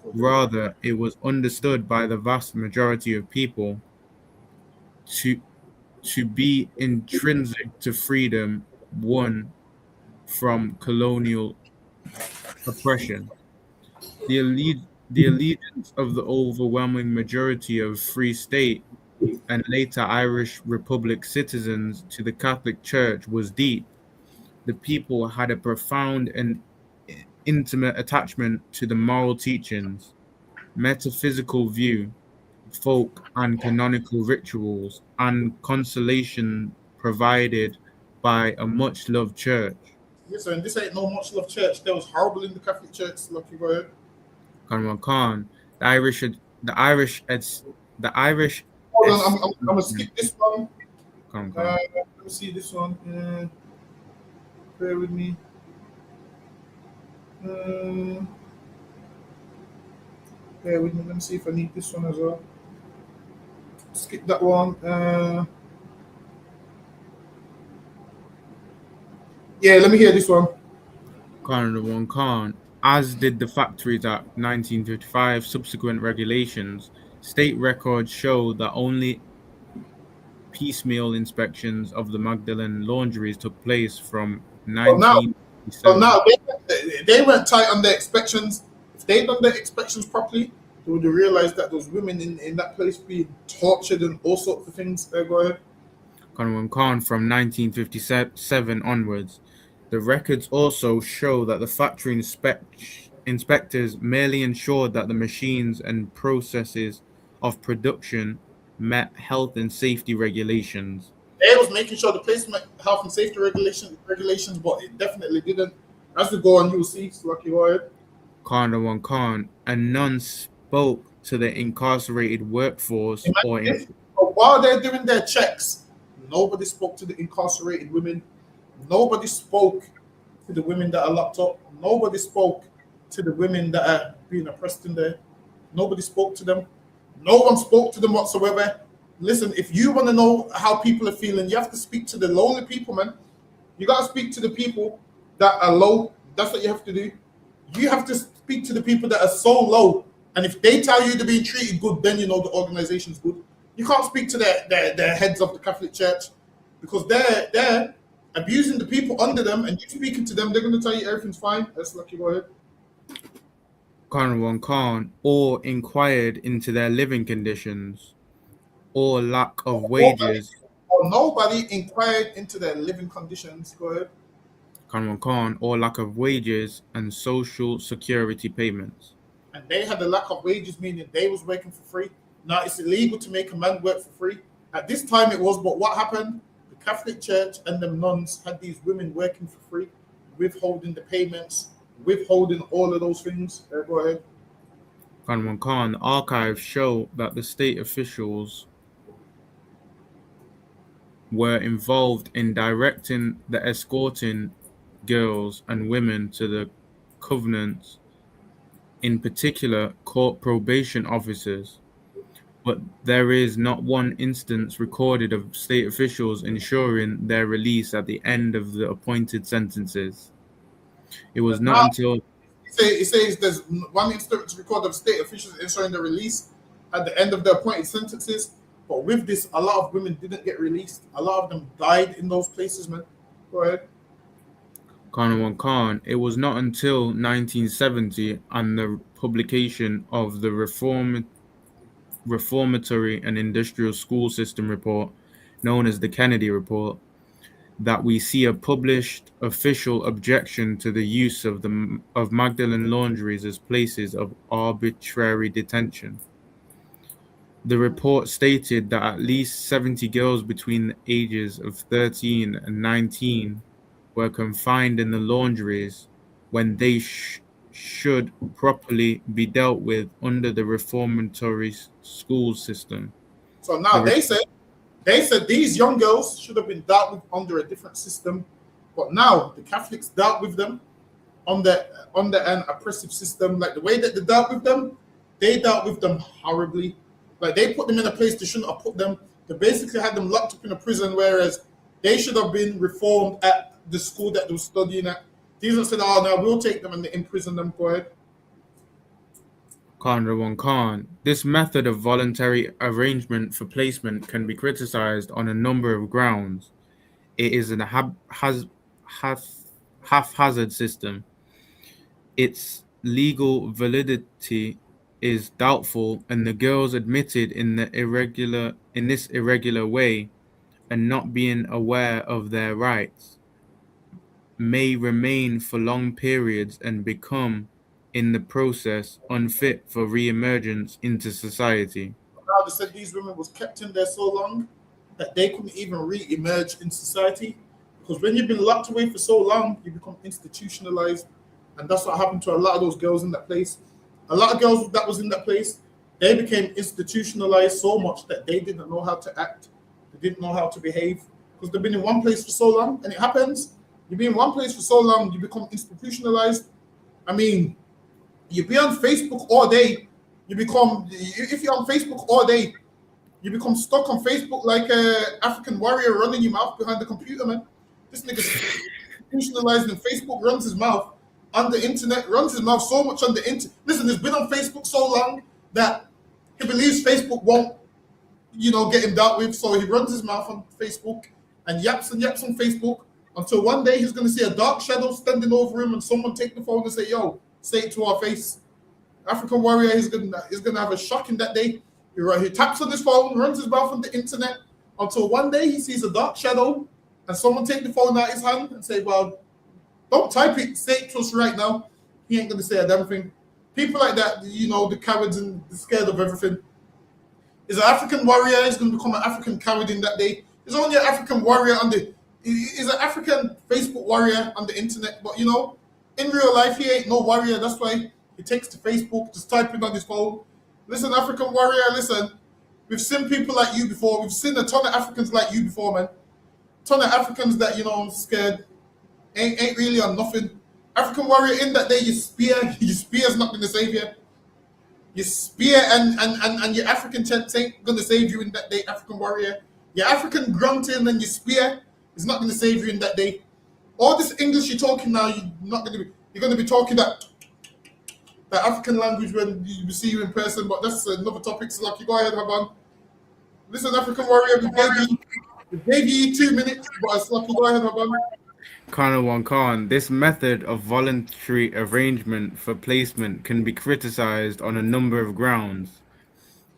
Rather, it was understood by the vast majority of people to be intrinsic to freedom won from colonial oppression. The allegiance of the overwhelming majority of Free State and later Irish Republic citizens to the Catholic Church was deep. The people had a profound and intimate attachment to the moral teachings, metaphysical view, folk and canonical rituals, and consolation provided by a much loved church. Yes, and this ain't no much love church. That was horrible in the Catholic Church, lucky boy. Conran Khan, the Irish, the Irish, the Irish. Hold on, I'm gonna skip this one. Come. Let me see this one. Bear with me. Bear with me. Let me see if I need this one as well. Skip that one. Yeah, let me hear this one. Conran Khan, as did the Factories Act 1955 subsequent regulations. State records show that only piecemeal inspections of the Magdalene laundries took place from 1957. So now they went tight on their inspections. If they'd done their inspections properly, they would have realized that those women in that place being tortured and all sorts of things. Go ahead. Conran Khan from 1957 onwards. The records also show that the factory inspectors merely ensured that the machines and processes of production met health and safety regulations. They was making sure the place met health and safety regulations, but it definitely didn't. As we go on, you'll see. Lucky Wyatt. Conran Khan, and none spoke to the incarcerated workforce while they're doing their checks, nobody spoke to the incarcerated women. Nobody spoke to the women that are locked up. Nobody spoke to the women that are being oppressed in there. Nobody spoke to them. No one spoke to them whatsoever. Listen, if you want to know how people are feeling, you have to speak to the lonely people, man. You got to speak to the people that are low. That's what you have to do. You have to speak to the people that are so low. And if they tell you to be treated good, then you know the organization's good. You can't speak to the heads of the Catholic Church because they're abusing the people under them, and you speaking to them, they're going to tell you everything's fine. That's lucky. Go ahead. Conran Khan, or inquired into their living conditions or lack of wages. Nobody inquired into their living conditions. Go ahead. Conran Khan, or lack of wages and social security payments. And they had a lack of wages, meaning they was working for free. Now it's illegal to make a man work for free. At this time it was, but what happened? The Catholic Church and the nuns had these women working for free, withholding the payments, withholding all of those things. Go ahead. Conran Khan, the archives show that the state officials were involved in directing the escorting girls and women to the covenants, in particular court probation officers. But there is not one instance recorded of state officials ensuring their release at the end of the appointed sentences. It was not until... It says there's one instance recorded of state officials ensuring the release at the end of the appointed sentences. But with this, a lot of women didn't get released. A lot of them died in those places, man. Go ahead. Conran Khan, it was not until 1970 and the publication of the Reformatory and Industrial School System Report, known as the Kennedy Report, that we see a published official objection to the use of Magdalene laundries as places of arbitrary detention. The report stated that at least 70 girls between the ages of 13 and 19 were confined in the laundries when they should properly be dealt with under the reformatory school system. So now they said these young girls should have been dealt with under a different system, but now the Catholics dealt with them under an oppressive system. Like the way that they dealt with them horribly. Like they put them in a place they shouldn't have put them. They basically had them locked up in a prison, whereas they should have been reformed at the school that they were studying at. These are said, "Oh no, we'll take them and imprison them." Go ahead. Khan. This method of voluntary arrangement for placement can be criticized on a number of grounds. It is a haphazard system. Its legal validity is doubtful, and the girls admitted in this irregular way and not being aware of their rights may remain for long periods and become, in the process, unfit for re-emergence into society. Now they said these women was kept in there so long that they couldn't even re-emerge in society. Because when you've been locked away for so long, you become institutionalized. And that's what happened to a lot of those girls in that place. A lot of girls that was in that place, they became institutionalized so much that they didn't know how to act. They didn't know how to behave. Because they've been in one place for so long. And it happens. You be in one place for so long, you become institutionalized. I mean, you be on Facebook all day, if you're on Facebook all day, you become stuck on Facebook like a African warrior running your mouth behind the computer, man. This nigga's institutionalized and Facebook runs his mouth on the internet, runs his mouth so much on the internet. Listen, he's been on Facebook so long that he believes Facebook won't, get him dealt with. So he runs his mouth on Facebook and yaps on Facebook until one day he's going to see a dark shadow standing over him and someone take the phone and say, yo, say it to our face. African warrior is gonna have a shock in that day. He taps on his phone, runs his mouth on the internet until one day he sees a dark shadow and someone take the phone out of his hand and say, well, don't type it, say it to us right now. He ain't gonna say a damn thing. People like that, the cowards and the scared of everything. Is an African warrior is gonna become an African coward in that day. He's only an African warrior he's an African Facebook warrior on the internet, but in real life, he ain't no warrior. That's why he takes to Facebook, just typing on his phone. Listen, African warrior, listen. We've seen people like you before. We've seen a ton of Africans like you before, man. Ton of Africans that, scared. Ain't really on nothing. African warrior, in that day, you spear. Your spear's not going to save you. Your spear and your African chant ain't going to save you in that day, African warrior. Your African grunting and your spear is not going to save you in that day. All this English you're talking now, you're going to be talking that African language when we see you in person, but that's another topic. So, go ahead, Haban. Listen, African warrior, we gave you 2 minutes, but go ahead, Haban. Khan, this method of voluntary arrangement for placement can be criticized on a number of grounds.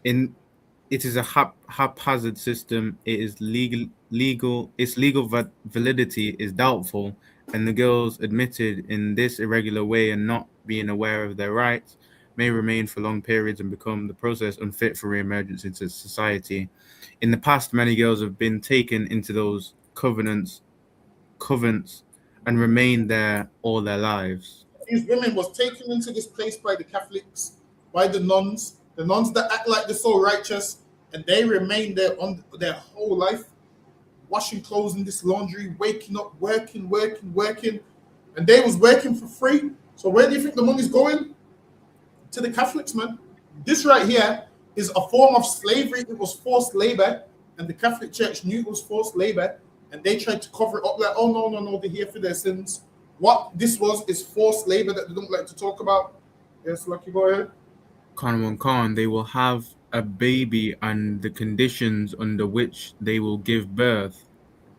It is a haphazard system. It is legal. Its legal validity is doubtful, and the girls admitted in this irregular way and not being aware of their rights may remain for long periods and become the process unfit for re-emergence into society. In the past, many girls have been taken into those covens and remained there all their lives. These women was taken into this place by the Catholics, by the nuns that act like they're so righteous, and they remain there on their whole life, washing clothes in this laundry, waking up, working, and they was working for free. So where do you think the money's going? To the Catholics, man. This right here is a form of slavery. It was forced labor, and the Catholic Church knew it was forced labor, and they tried to cover it up like, oh, no, they're here for their sins. What this was is forced labor that they don't like to talk about. Yes, Lucky, go ahead. Khan, they will have a baby and the conditions under which they will give birth.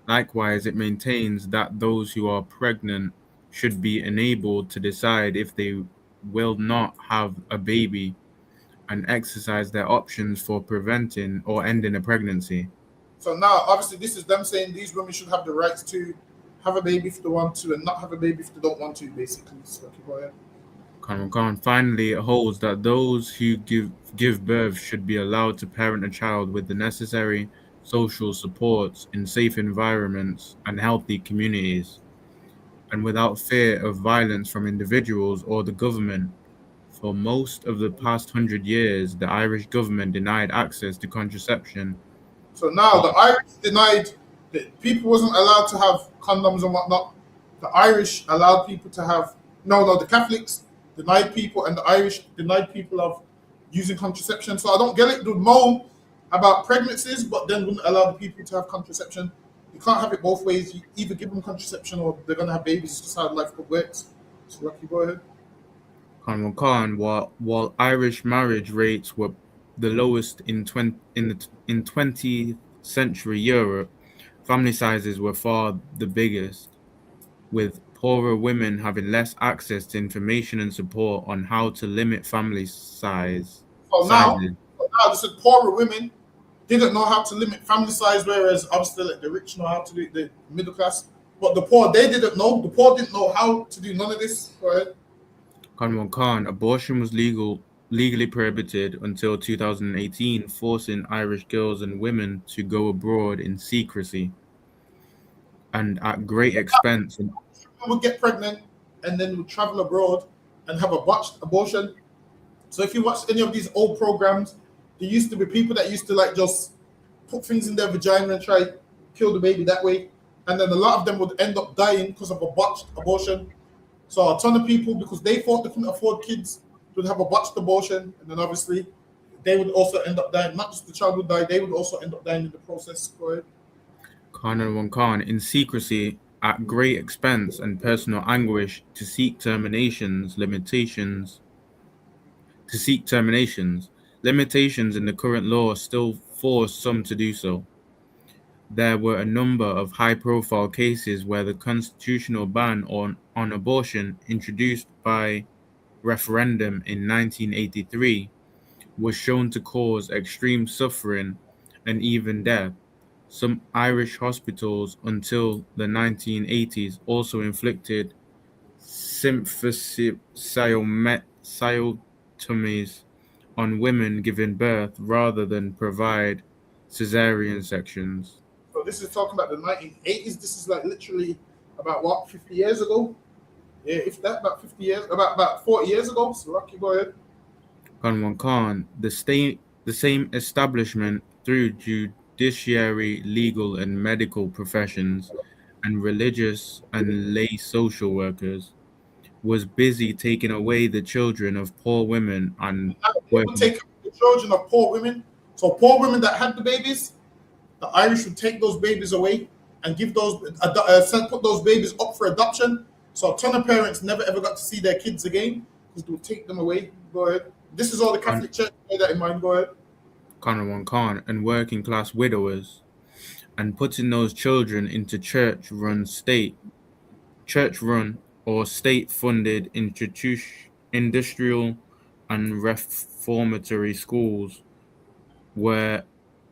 Likewise, it maintains that those who are pregnant should be enabled to decide if they will not have a baby and exercise their options for preventing or ending a pregnancy. So now, obviously, this is them saying these women should have the rights to have a baby if they want to and not have a baby if they don't want to, basically. So, go ahead. Khan. Finally, it holds that those who give birth should be allowed to parent a child with the necessary social supports in safe environments and healthy communities, and without fear of violence from individuals or the government. For most of the past 100 years, the Irish government denied access to contraception. So now the Irish denied that people wasn't allowed to have condoms and whatnot. The Irish allowed people to have No, the Catholics denied people and the Irish denied people of using contraception. So I don't get it. They moan about pregnancies, but then wouldn't allow the people to have contraception. You can't have it both ways. You either give them contraception or they're gonna have babies. It's just how life works. So Rocky, go ahead. Khan, while Irish marriage rates were the lowest in 20th century Europe, family sizes were far the biggest, with poorer women having less access to information and support on how to limit family sizes. So now this is poorer women didn't know how to limit family size, whereas obviously like the rich know how to do it, the middle class. But the poor, they didn't know. The poor didn't know how to do none of this. Go ahead. Khan, abortion was legally prohibited until 2018, forcing Irish girls and women to go abroad in secrecy and at great expense. Women would get pregnant and then would travel abroad and have a botched abortion. So if you watch any of these old programs, there used to be people that used to like just put things in their vagina and try to kill the baby that way. And then a lot of them would end up dying because of a botched abortion. So a ton of people, because they thought they couldn't afford kids, would have a botched abortion. And then obviously they would also end up dying. Not just the child would die, they would also end up dying in the process. Go ahead. Khan, in secrecy, at great expense and personal anguish, to seek terminations. Limitations in the current law still force some to do so. There were a number of high-profile cases where the constitutional ban on abortion, introduced by referendum in 1983, was shown to cause extreme suffering and even death. Some Irish hospitals until the 1980s also inflicted symphysiotomies on women giving birth rather than provide cesarean sections. So this is talking about the 1980s. This is like literally about what, 50 years ago? Yeah, if that, about 50 years, about 40 years ago. So Rocky, go ahead. Khan, the same establishment through judiciary, legal and medical professions, and religious and lay social workers, was busy taking away the children of poor women and They would take the children of poor women. So poor women that had the babies, the Irish would take those babies away and give those put those babies up for adoption. So a ton of parents never ever got to see their kids again because they would take them away. Go ahead. This is all the Catholic Church. Bear that in mind. Go ahead. Khan, and working class widowers, and putting those children into church-run or state-funded industrial and reformatory schools where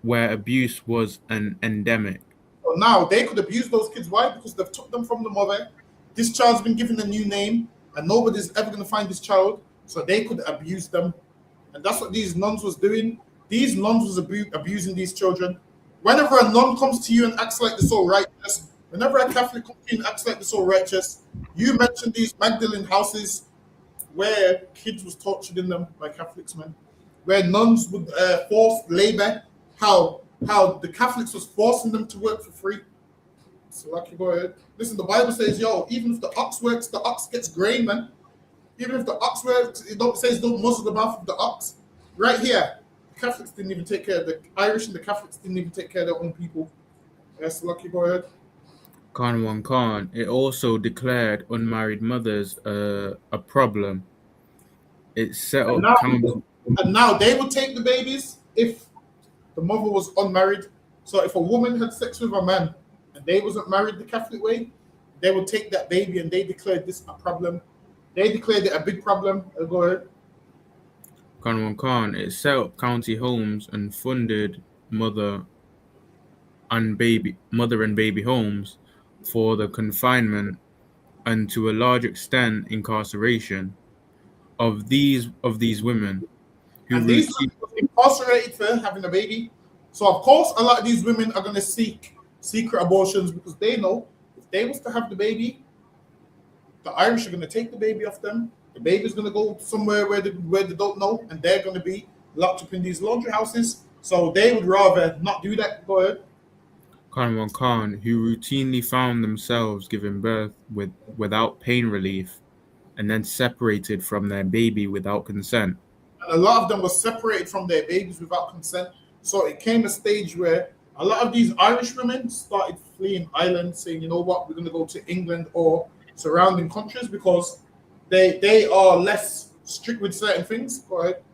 abuse was an endemic. So now they could abuse those kids. Why? Because they've took them from the mother. This child's been given a new name, and nobody's ever going to find this child, so they could abuse them. And that's what these nuns was doing. These nuns was abusing these children. Whenever a nun comes to you and acts like they're so righteous, whenever a Catholic comes to you and acts like they're so righteous, you mention these Magdalene houses where kids was tortured in them by Catholics, man. Where nuns would force labor, how the Catholics was forcing them to work for free. So Lucky, go ahead. Listen, the Bible says, yo, even if the ox works, the ox gets grain, man. Even if the ox works, it says don't muzzle the mouth of the ox. Right here, the Catholics didn't even take care of the Irish, and the Catholics didn't even take care of their own people. Yes, Lucky, go ahead. Khan, it also declared unmarried mothers a problem. It set up and now they would take the babies if the mother was unmarried. So if a woman had sex with a man and they wasn't married the Catholic way, they would take that baby and they declared this a problem. They declared it a big problem. Go ahead. Khan, it set up county homes and funded mother and baby homes for the confinement and to a large extent incarceration of these women who and these women were incarcerated for having a baby. So of course a lot of these women are going to seek secret abortions because they know if they was to have the baby, the Irish are going to take the baby off them. The baby's going to go somewhere where they don't know, and they're going to be locked up in these laundry houses. So they would rather not do that. Go ahead. Khan, who routinely found themselves giving birth without pain relief, and then separated from their baby without consent. And a lot of them were separated from their babies without consent. So it came a stage where a lot of these Irish women started fleeing Ireland, saying, you know what, we're going to go to England or surrounding countries because they are less strict with certain things. Go ahead.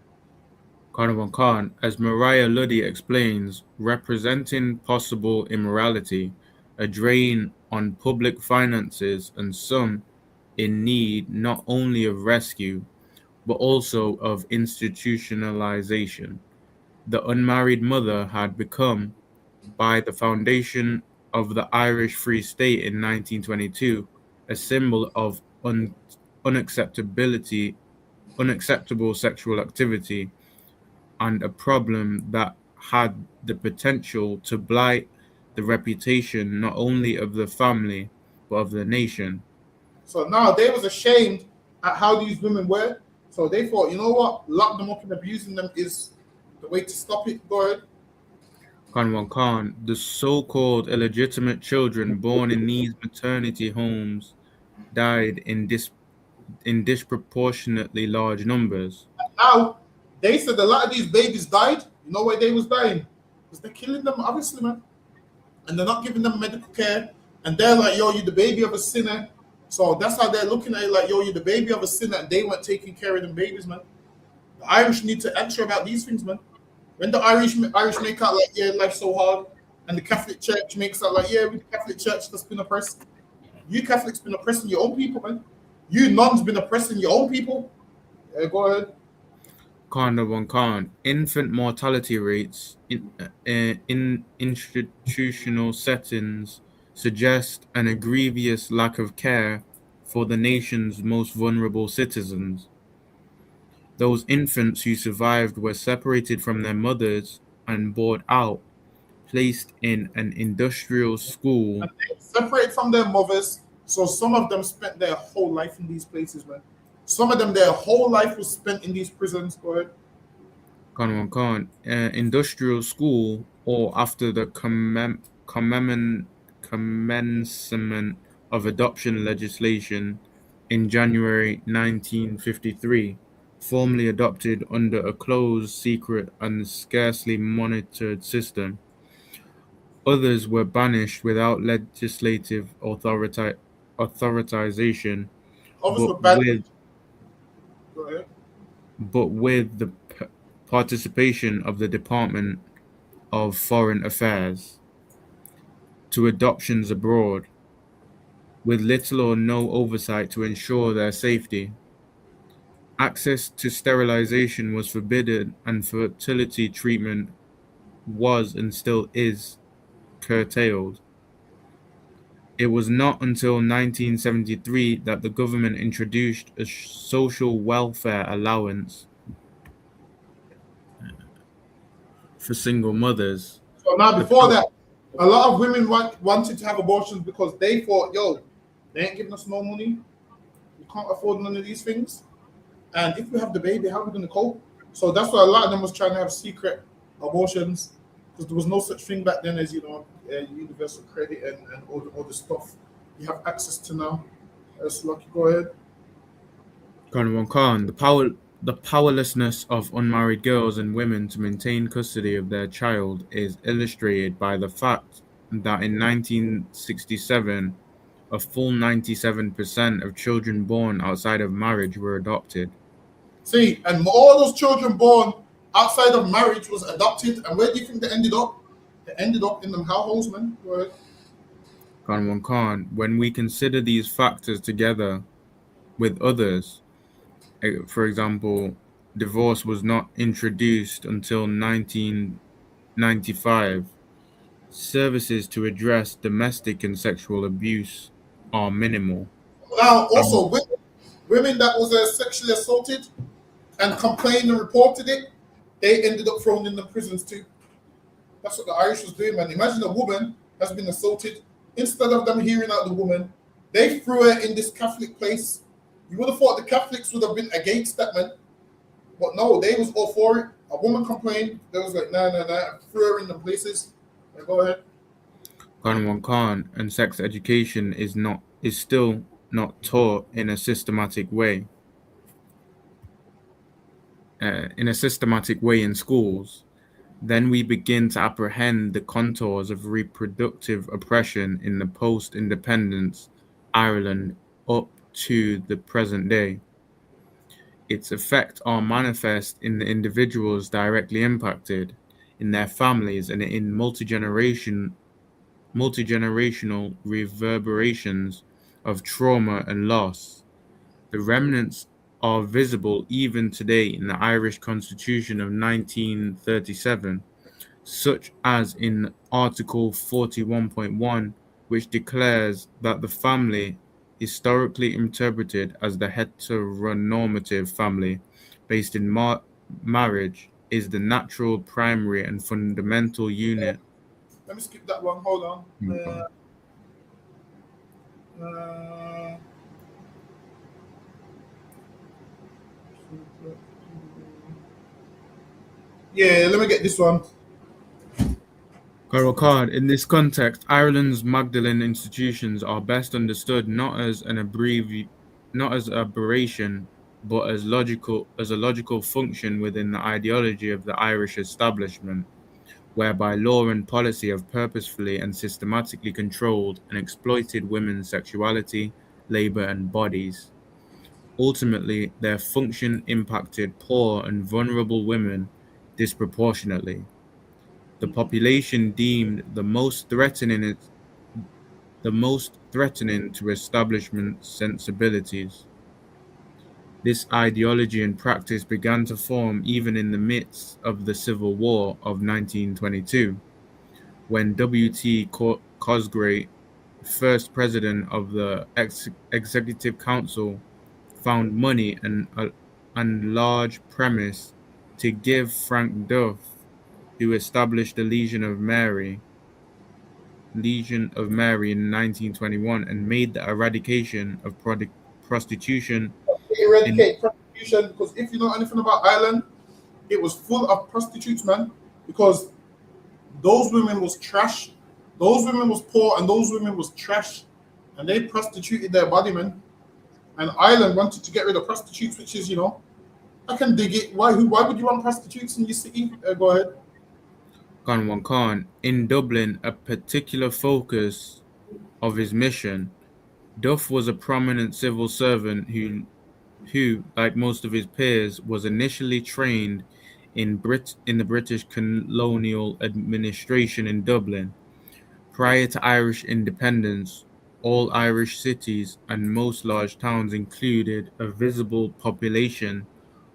Carnival Khan, as Mariah Luddy explains, representing possible immorality, a drain on public finances, and some in need not only of rescue, but also of institutionalization. The unmarried mother had become, by the foundation of the Irish Free State in 1922, a symbol of unacceptable sexual activity and a problem that had the potential to blight the reputation not only of the family but of the nation. So now they was ashamed at how these women were. So they thought, you know what, lock them up and abusing them is the way to stop it. Go ahead. Kanwan Khan, the so-called illegitimate children born in these maternity homes died in disproportionately large numbers. Now they said a lot of these babies died. You know why they was dying? Because they're killing them, obviously, man. And they're not giving them medical care. And they're like, yo, you're the baby of a sinner. So that's how they're looking at it, like, yo, you're the baby of a sinner, and they weren't taking care of them babies, man. The Irish need to answer about these things, man. When the Irish make out like, yeah, life's so hard, and the Catholic Church makes out like, yeah, we the Catholic Church that's been oppressed. You Catholics been oppressing your own people, man. You nuns been oppressing your own people. Go ahead. Khan, infant mortality rates in institutional settings suggest an egregious lack of care for the nation's most vulnerable citizens. Those infants who survived were separated from their mothers and brought out, placed in an industrial school. And they separate from their mothers, so some of them spent their whole life in these places, man. Some of them, their whole life was spent in these prisons. Go ahead. Industrial school, or after the commencement of adoption legislation in January 1953, formally adopted under a closed, secret, and scarcely monitored system. Others were banished without legislative authorization, Others were but bad. with Go ahead. the participation of the Department of Foreign Affairs to adoptions abroad, with little or no oversight to ensure their safety. Access to sterilization was forbidden, and fertility treatment was and still is curtailed. It was not until 1973 that the government introduced a social welfare allowance for single mothers. So now, before that, a lot of women wanted to have abortions because they thought, yo, they ain't giving us no money. We can't afford none of these things. And if we have the baby, how are we going to cope? So that's why a lot of them was trying to have secret abortions, because there was no such thing back then as, universal credit and all the stuff you have access to now. So, Lucky, go ahead. Khan, the powerlessness of unmarried girls and women to maintain custody of their child is illustrated by the fact that in 1967, a full 97% of children born outside of marriage were adopted. See, and all those children born outside of marriage was adopted. And where do you think they ended up? They ended up in them households, man. Go ahead. Khan, when we consider these factors together with others, for example, divorce was not introduced until 1995. Services to address domestic and sexual abuse are minimal. Now, also, women that was sexually assaulted and complained and reported it, they ended up thrown in the prisons too. That's what the Irish was doing, man. Imagine a woman has been assaulted. Instead of them hearing out the woman, they threw her in this Catholic place. You would have thought the Catholics would have been against that, man. But no, they was all for it. A woman complained. They was like, nah. Threw her in the places. Go ahead. Khan, and sex education is still not taught in a systematic way. In schools, then we begin to apprehend the contours of reproductive oppression in the post-independence Ireland up to the present day. Its effects are manifest in the individuals directly impacted, in their families, and in multi-generational reverberations of trauma and loss. The remnants are visible even today in the Irish Constitution of 1937, such as in Article 41.1, which declares that the family, historically interpreted as the heteronormative family based in marriage, is the natural, primary, and fundamental unit. Let me skip that one. Hold on. Okay. Uh, yeah, let me get this one. Carol Card. In this context, Ireland's Magdalene institutions are best understood not as aberration, but as a logical function within the ideology of the Irish establishment, whereby law and policy have purposefully and systematically controlled and exploited women's sexuality, labor, and bodies. Ultimately, their function impacted poor and vulnerable women disproportionately. The population deemed the most threatening to establishment sensibilities. This ideology and practice began to form even in the midst of the Civil War of 1922, when W.T. Cosgrave, first president of the Executive Council, found money and large premise to give Frank Duff, who established the Legion of Mary in 1921 and made the eradication of prostitution in. Eradicate prostitution, because if you know anything about Ireland, it was full of prostitutes, man. Because those women was trash, those women was poor, and those women was trash, and they prostituted their body, man. And Ireland wanted to get rid of prostitutes, which is, I can dig it. Why would you want prostitutes in your city? Go ahead. Khan. In Dublin, a particular focus of his mission, Duff was a prominent civil servant who, like most of his peers, was initially trained in the British colonial administration in Dublin. Prior to Irish independence, all Irish cities and most large towns included a visible population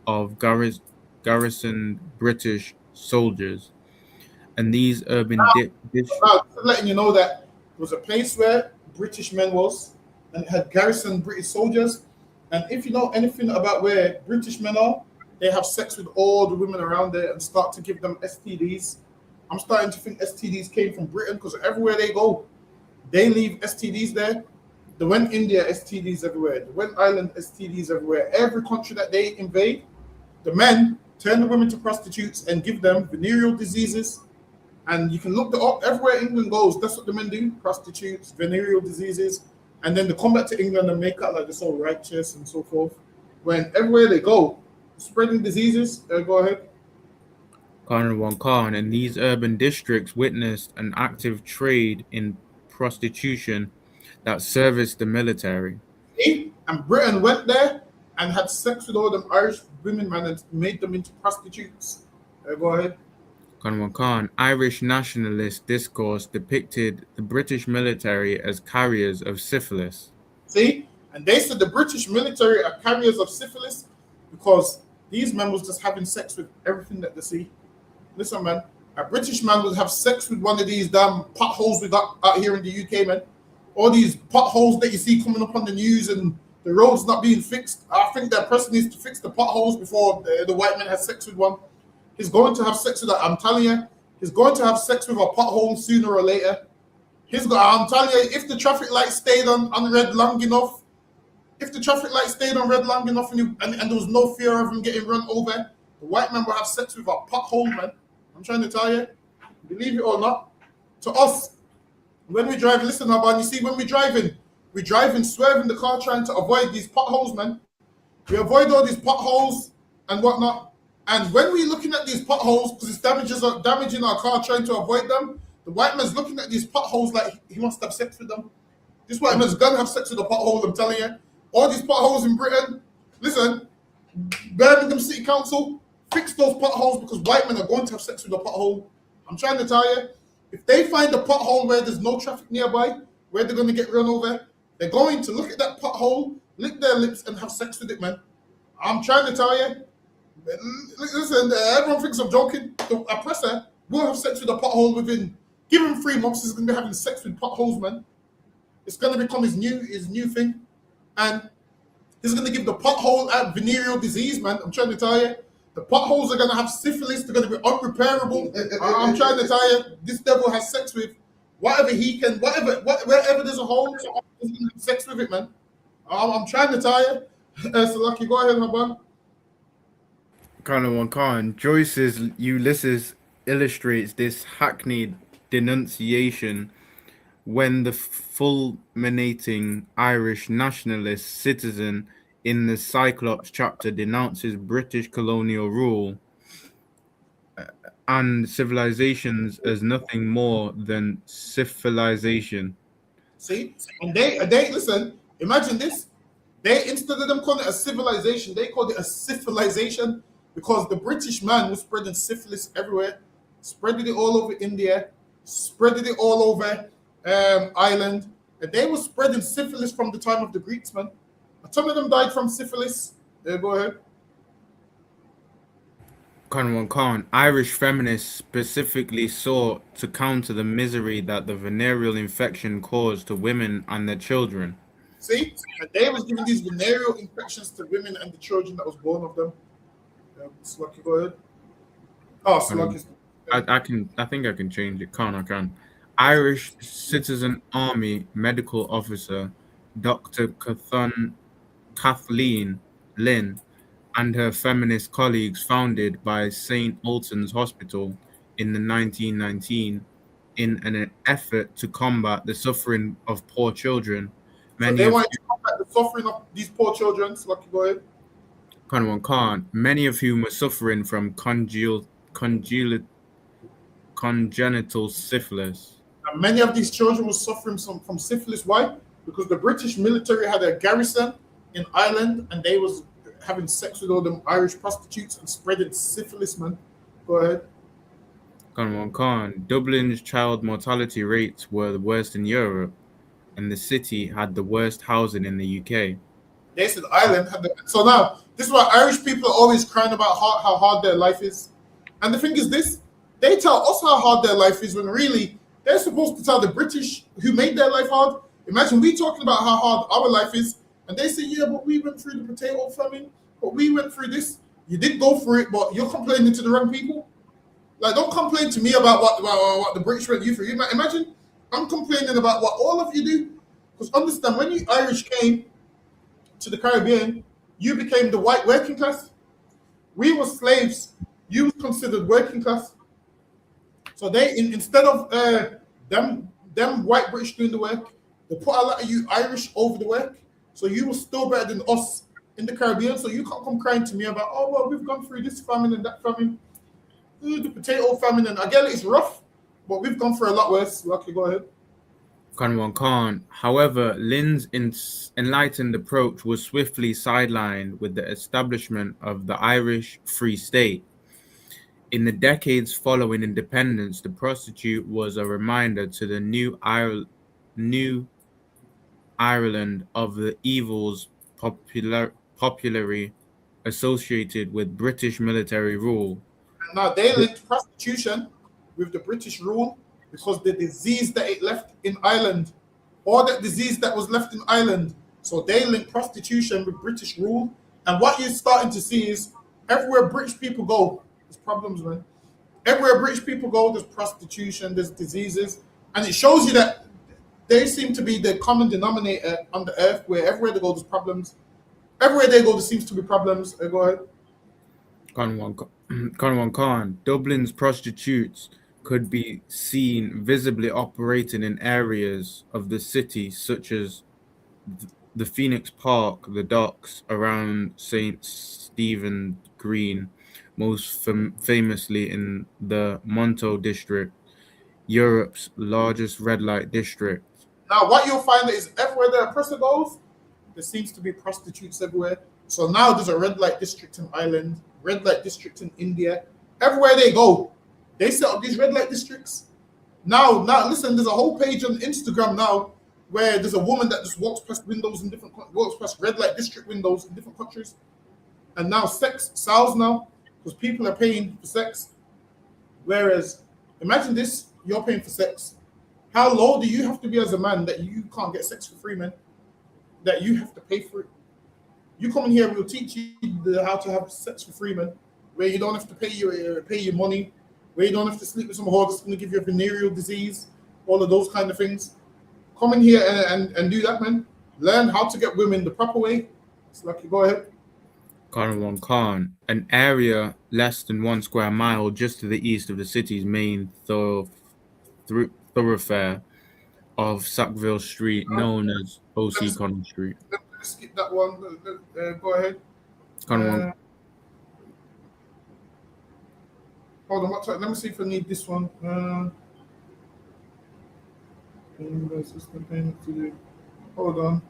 of garrisoned British soldiers, and these urban Now, letting you know that there was a place where British men was, and it had garrisoned British soldiers. And if you know anything about where British men are, they have sex with all the women around there and start to give them STDs. I'm starting to think STDs came from Britain, because everywhere they go, they leave STDs there. They went India, STDs everywhere. They went Ireland, STDs everywhere. Every country that they invade, the men turn the women to prostitutes and give them venereal diseases. And you can look that up everywhere England goes. That's what the men do: prostitutes, venereal diseases. And then they come back to England and make out like they're so righteous and so forth. When everywhere they go, spreading diseases. Go ahead. Khan, and these urban districts witnessed an active trade in prostitution that serviced the military. See? And Britain went there and had sex with all them Irish women, man, and made them into prostitutes. Go ahead. Khan, Irish nationalist discourse depicted the British military as carriers of syphilis. See? And they said the British military are carriers of syphilis because these men was just having sex with everything that they see. Listen, man, a British man would have sex with one of these damn potholes we got out here in the UK, man. All these potholes that you see coming up on the news and the roads not being fixed. I think that person needs to fix the potholes before the white man has sex with one. He's going to have sex with that. I'm telling you, he's going to have sex with a pothole sooner or later. I'm telling you, if the traffic light stayed on red long enough, and there was no fear of him getting run over, the white man will have sex with a pothole, man. I'm trying to tell you, believe it or not. To us, when we drive, listen, Aban, you see, when we're driving, We driving, swerving the car, trying to avoid these potholes, man. We avoid all these potholes and whatnot. And when we're looking at these potholes, because it's damaging our car, trying to avoid them, the white man's looking at these potholes like he wants to have sex with them. This white man's gonna have sex with the potholes, I'm telling you. All these potholes in Britain, listen, Birmingham City Council, fix those potholes because white men are going to have sex with the pothole. I'm trying to tell you, if they find a pothole where there's no traffic nearby, where they're going to get run over, they're going to look at that pothole, lick their lips, and have sex with it, man. I'm trying to tell you. Listen, everyone thinks I'm joking. The oppressor will have sex with a pothole within, give him 3 months, he's going to be having sex with potholes, man. It's going to become his new thing. And he's going to give the pothole a venereal disease, man. I'm trying to tell you. The potholes are going to have syphilis. They're going to be unrepairable. I'm trying to tell you, this devil has sex with whatever he can, wherever there's a hole, he's going to have sex with it, man. I'm trying to tell you. So, Lucky, go ahead, my man. Colonel Khan, Joyce's Ulysses illustrates this hackneyed denunciation when the fulminating Irish nationalist citizen in the Cyclops chapter denounces British colonial rule and civilizations as nothing more than civilization. See? And they listen, imagine this. They, instead of them calling it a civilization, they called it a civilization because the British man was spreading syphilis everywhere, spreading it all over India, spreading it all over Ireland, and they were spreading syphilis from the time of the Greeks, man. A ton of them died from syphilis. Yeah, go ahead. Khan, Irish feminists specifically sought to counter the misery that the venereal infection caused to women and their children. See, and they was giving these venereal infections to women and the children that was born of them. Slucky, go ahead. Oh, Slucky. I think I can change it. I can. Irish Citizen Army medical officer Dr. Kathleen Lynn and her feminist colleagues founded by St. Ultan's Hospital in the 1919 in an effort to combat the suffering of poor children. So they want to combat the suffering of these poor children. Slucky, go ahead. Many of whom were suffering from congenital syphilis. And many of these children were suffering from syphilis. Why? Because the British military had a garrison in Ireland and they was having sex with all them Irish prostitutes and spreading syphilis, man. Go ahead. Dublin's child mortality rates were the worst in Europe, and the city had the worst housing in the UK. They said Ireland had the... So now, this is why Irish people are always crying about how hard their life is. And the thing is this, they tell us how hard their life is when really they're supposed to tell the British who made their life hard. Imagine we talking about how hard our life is, and they say, yeah, but we went through the potato famine, but we went through this. You did go through it, but you're complaining to the wrong people. Like, don't complain to me about what the British went you through. Imagine I'm complaining about what all of you do. Because understand, when you Irish came to the Caribbean, you became the white working class. We were slaves. You were considered working class. So they, instead of them white British doing the work, they put a lot of you Irish over the work. So you were still better than us in the Caribbean. So you can't come crying to me about, oh, well, we've gone through this famine and that famine. The potato famine. And again, it's rough, but we've gone through a lot worse. Lucky, go ahead. Khan. However, Lynn's enlightened approach was swiftly sidelined with the establishment of the Irish Free State. In the decades following independence, the prostitute was a reminder to the new Ireland of the evils popularly associated with British military rule. Now they linked prostitution with the British rule because the disease that it left in Ireland, or that disease that was left in Ireland. So they linked prostitution with British rule. And what you're starting to see is everywhere British people go, there's problems, man. Everywhere British people go, there's prostitution, there's diseases. And it shows you that they seem to be the common denominator on the earth where everywhere they go, there's problems. Everywhere they go, there seems to be problems. Go ahead. Khan. Dublin's prostitutes could be seen visibly operating in areas of the city such as the Phoenix Park, the docks around St. Stephen Green, most famously in the Monto district, Europe's largest red light district. Now, what you'll find is everywhere that a person goes, there seems to be prostitutes everywhere. So now there's a red light district in Ireland, red light district in India. Everywhere they go, they set up these red light districts. Now, listen, there's a whole page on Instagram now where there's a woman that just walks past windows in walks past red light district windows in different countries. And now sex sells now because people are paying for sex. Whereas, imagine this, you're paying for sex. How low do you have to be as a man that you can't get sex for free, man? That you have to pay for it. You come in here, we'll teach you how to have sex for free, man. Where you don't have to pay your money, where you don't have to sleep with some whore that's going to give you a venereal disease, all of those kind of things. Come in here and do that, man. Learn how to get women the proper way. It's like, go ahead. Karawan Khan, an area less than 1 square mile just to the east of the city's main thoroughfare of Sackville Street, known as O.C. Connell Street. Let's skip that one. Go ahead. Karawan. Hold on, let me see if I need this one. Hold on.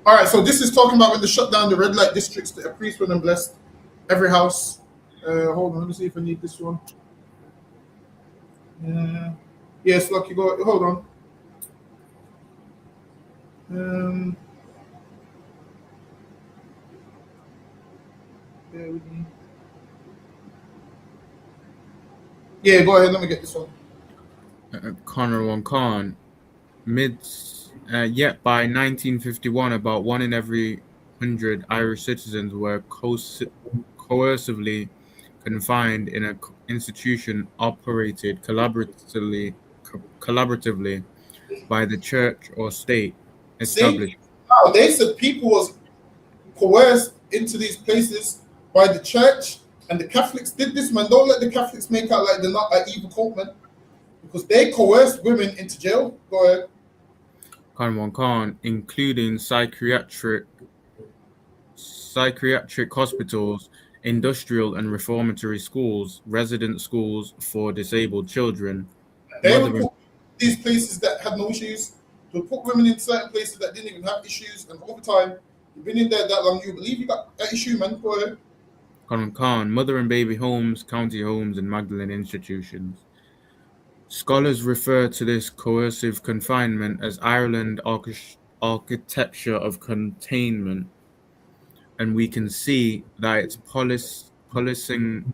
All right, so this is talking about when they shut down the red light districts, the priest went and blessed every house. Hold on, let me see if I need this one. Yes, Lucky, go. Hold on. Bear with me. Yeah, go ahead. Let me get this one. Karawan Khan, yet by 1951, about 1 in every 100 Irish citizens were coercively confined in an institution operated collaboratively by the church or state established. Now, they said people was coerced into these places by the church, and the Catholics did this, man. Don't let the Catholics make out like they're not like evil cult, man, because they coerced women into jail. Go ahead. Karawan Khan, including psychiatric hospitals, industrial and reformatory schools, resident schools for disabled children. They would put these places that had no issues. They would put women in certain places that didn't even have issues, and over time, you've been in there that long, you believe you got an issue, man. Go ahead. Karawan Khan, mother and baby homes, county homes, and Magdalene institutions. Scholars refer to this coercive confinement as Ireland architecture of containment, and we can see that its policing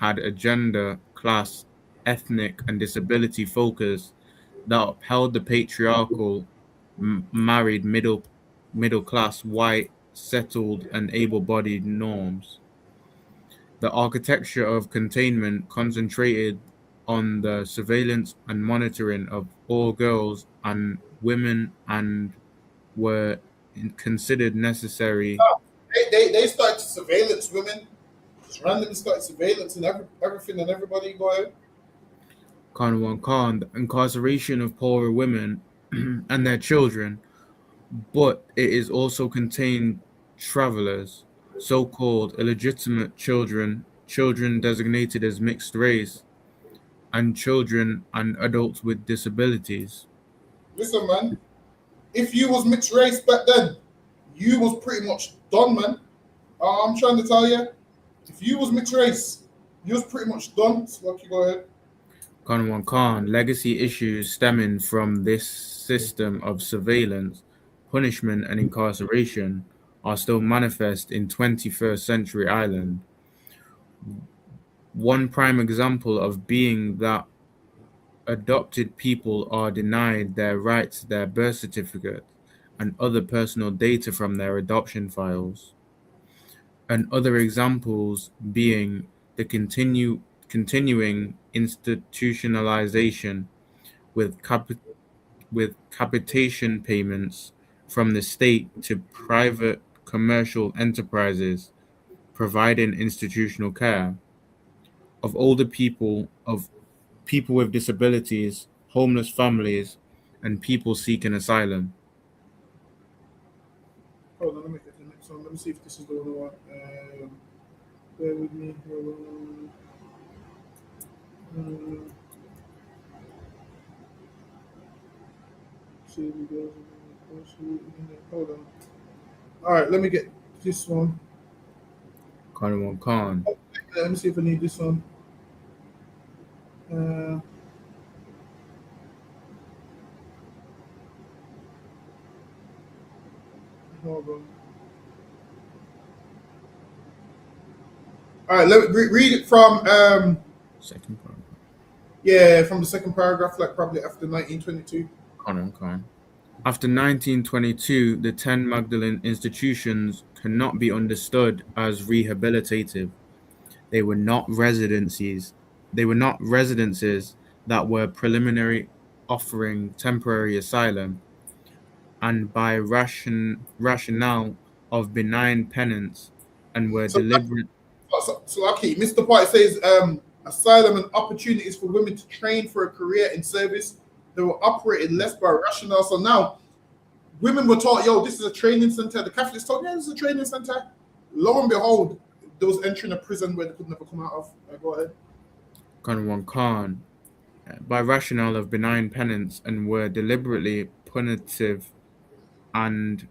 had a gender, class, ethnic, and disability focus that upheld the patriarchal, married, middle class, white, settled, and able-bodied norms. The architecture of containment concentrated on the surveillance and monitoring of all girls and women and were considered necessary. They started to surveillance women. Just randomly started surveillance and everything and everybody. Go ahead. Karawan Khan, the incarceration of poorer women and their children, but it is also contained travelers, so-called illegitimate children designated as mixed race, and children and adults with disabilities. Listen, man, if you was mixed race back then, you was pretty much done, man. I'm trying to tell you, if you was mixed race, you was pretty much done. So, like, you go ahead. Karawan Khan, legacy issues stemming from this system of surveillance, punishment, and incarceration are still manifest in 21st century Ireland. One prime example of being that adopted people are denied their right to their birth certificate and other personal data from their adoption files. And other examples being the continuing institutionalization with capitation payments from the state to private commercial enterprises providing institutional care of older people people with disabilities, homeless families, and people seeking asylum. Hold on, let me get the next one. Let me see if this is the one I want. Bear with me. Hold on. All right, let me get this one. Khan. Let me see if I need this one. Hold on. All right, let me read it from Second paragraph. yeah, from the second paragraph, like probably after 1922. Khan. After 1922, the 10 Magdalene institutions cannot be understood as rehabilitative. They were not residencies. They were not residences that were preliminary offering temporary asylum, and by rationale of benign penance, and were So, deliberate. okay, Mr. White says asylum and opportunities for women to train for a career in service. They were operated less by rationale. So now women were taught, yo, this is a training center. The Catholics told, yeah, this is a training center. Lo and behold, they was entering a prison where they could never come out of. Go ahead. Khan, by rationale of benign penance, and were deliberately punitive, and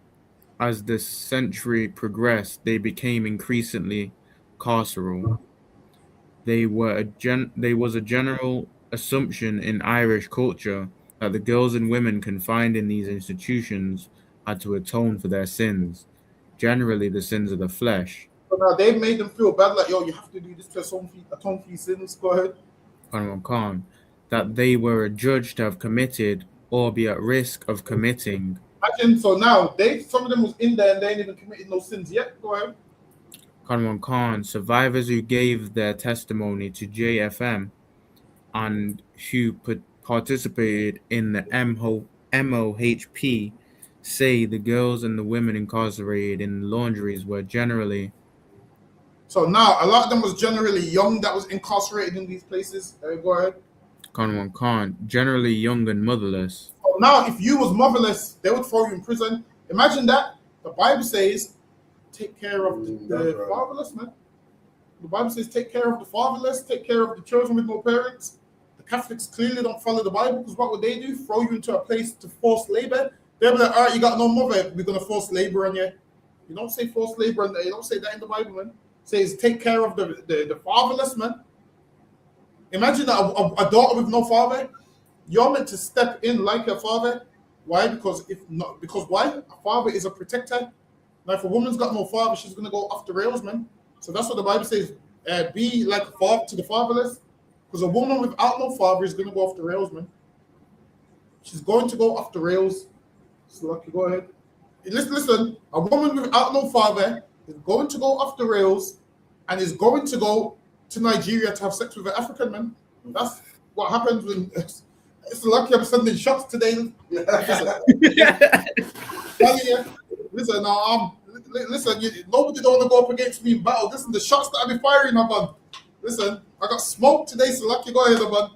as the century progressed, they became increasingly carceral. There was a general assumption in Irish culture that the girls and women confined in these institutions had to atone for their sins, generally the sins of the flesh. So now they've made them feel bad, like, yo, you have to do this to atone for your sins. Go ahead. Khan, that they were adjudged to have committed or be at risk of committing. Imagine, so now some of them was in there and they ain't even committed no sins yet. Go ahead. Khan, survivors who gave their testimony to JFM and who participated in the MOHP say the girls and the women incarcerated in laundries were generally. So now a lot of them was generally young that was incarcerated in these places. Go ahead. Khan, generally young and motherless. So now if you was motherless, they would throw you in prison. Imagine that. The Bible says, take care of the fatherless, man. The Bible says, take care of the fatherless, take care of the children with no parents. The Catholics clearly don't follow the Bible, because what would they do? Throw you into a place to force labor. They'll be like, all right, you got no mother, we're going to force labor on you. You don't say forced labor, you don't say that in the Bible, man. It says, take care of the fatherless, man. Imagine a daughter with no father. You're meant to step in like your father. Why? Because why? A father is a protector. Now, if a woman's got no father, she's going to go off the rails, man. So that's what the Bible says. Be like a father to the fatherless. Because a woman without no father is going to go off the rails, man. She's going to go off the rails. So, Lucky, go ahead. Listen, a woman without no father is going to go off the rails and is going to go to Nigeria to have sex with an African man. That's what happens when... It's lucky I'm sending shots today. Listen, nobody don't want to go up against me in battle. Listen, the shots that I be firing, man. Listen, I got smoked today, so lucky. Go ahead, man.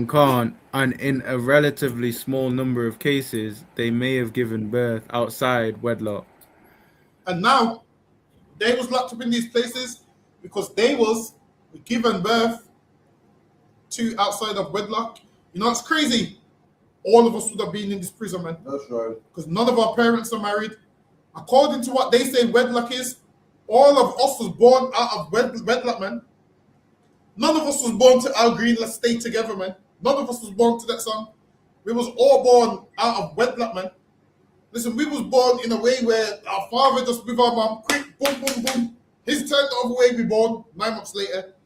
Khan, and in a relatively small number of cases, they may have given birth outside wedlock. And now, they was locked up in these places because they was given birth to outside of wedlock. You know, it's crazy. All of us would have been in this prison, man. That's right. Because none of our parents are married. According to what they say wedlock is, all of us was born out of wedlock, man. None of us was born to Al Green, let's stay together, man. None of us was born to that song. We was all born out of wedlock, man. Listen, we was born in a way where our father just with our mom, quick, boom, boom, boom. His turn the other way, we born 9 months later.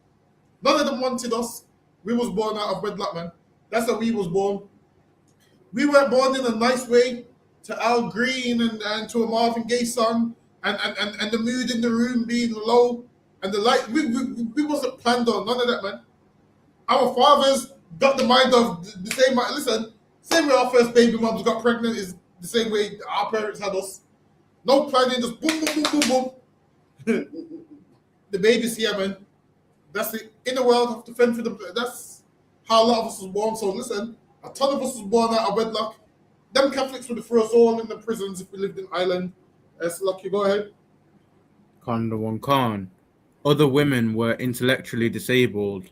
None of them wanted us. We was born out of wedlock, man. That's how we was born. We weren't born in a nice way to Al Green and to a Marvin Gaye song and the mood in the room being low and the light. We wasn't planned on none of that, man. Our fathers got the mind of the same. Listen, same way our first baby moms got pregnant is the same way our parents had us. No planning, just boom, boom, boom, boom, boom. The baby's here, man. That's the inner world have to fend for them. That's how a lot of us was born. So listen, a ton of us was born out of wedlock. Them Catholics would throw us all in the prisons if we lived in Ireland. So lucky, go ahead. Khan Khan. Other women were intellectually disabled.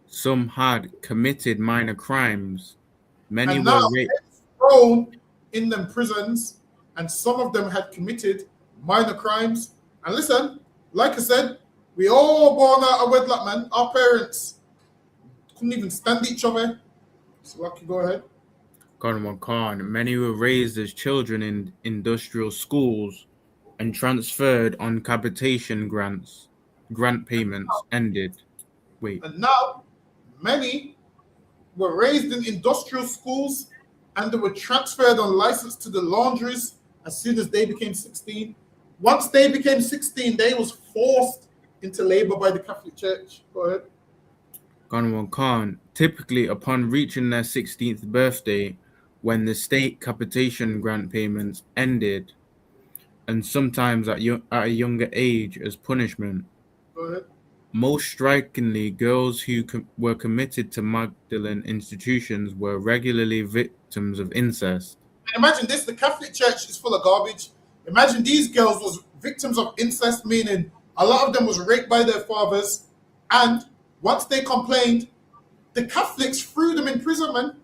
Some had committed minor crimes. Many And were now raped. they're thrown in them prisons, and some of them had committed minor crimes. And listen, like I said, we all born out of wedlock, man. Our parents couldn't even stand each other. So lucky, go ahead. Khan. Many were raised as children in industrial schools and transferred on capitation grants. Grant payments ended. Wait. And now many were raised in industrial schools and they were transferred on license to the laundries as soon as they became 16. Once they became 16, they was forced into labor by the Catholic Church. Go ahead. Khan. Typically, upon reaching their 16th birthday, when the state capitation grant payments ended, and sometimes at a younger age as punishment. Go ahead. Most strikingly, girls who were committed to Magdalene institutions were regularly victims of incest. And imagine this, the Catholic Church is full of garbage. Imagine these girls was victims of incest, meaning a lot of them was raped by their fathers. And once they complained, the Catholics threw them in prison, man.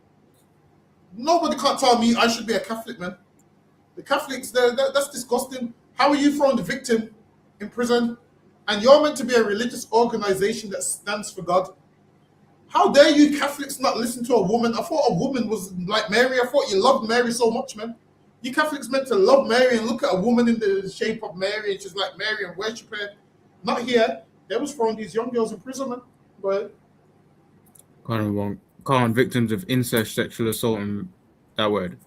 Nobody can't tell me I should be a Catholic, man. The Catholics, that's disgusting. How are you throwing the victim in prison? And you're meant to be a religious organization that stands for God. How dare you Catholics not listen to a woman? I thought a woman was like Mary. I thought you loved Mary so much, man. You Catholics meant to love Mary and look at a woman in the shape of Mary and she's like Mary and worship her. Not here. They was throwing these young girls in prison, man. Go ahead. Victims of incest, sexual assault, and that word.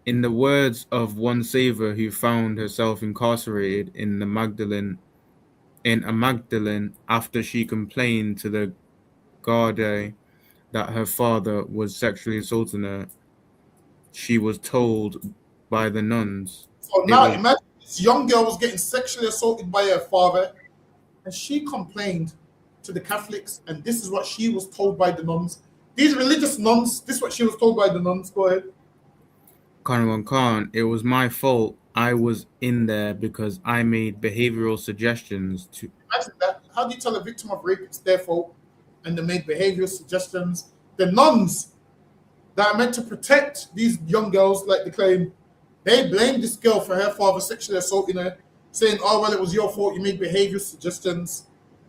In the words of one saver who found herself incarcerated in a Magdalene after she complained to the guarde that her father was sexually assaulting her, she was told by the nuns. So now imagine this young girl was getting sexually assaulted by her father, and she complained to the Catholics, and this is what she was told by the nuns. These religious nuns, this is what she was told by the nuns. Go ahead. Khan, it was my fault. I was in there because I made behavioral suggestions to. Imagine that. How do you tell a victim of rape it's their fault and they made behavioral suggestions? The nuns that are meant to protect these young girls, like they claim, they blame this girl for her father sexually assaulting her, saying, oh, well, it was your fault. You made behavioral suggestions.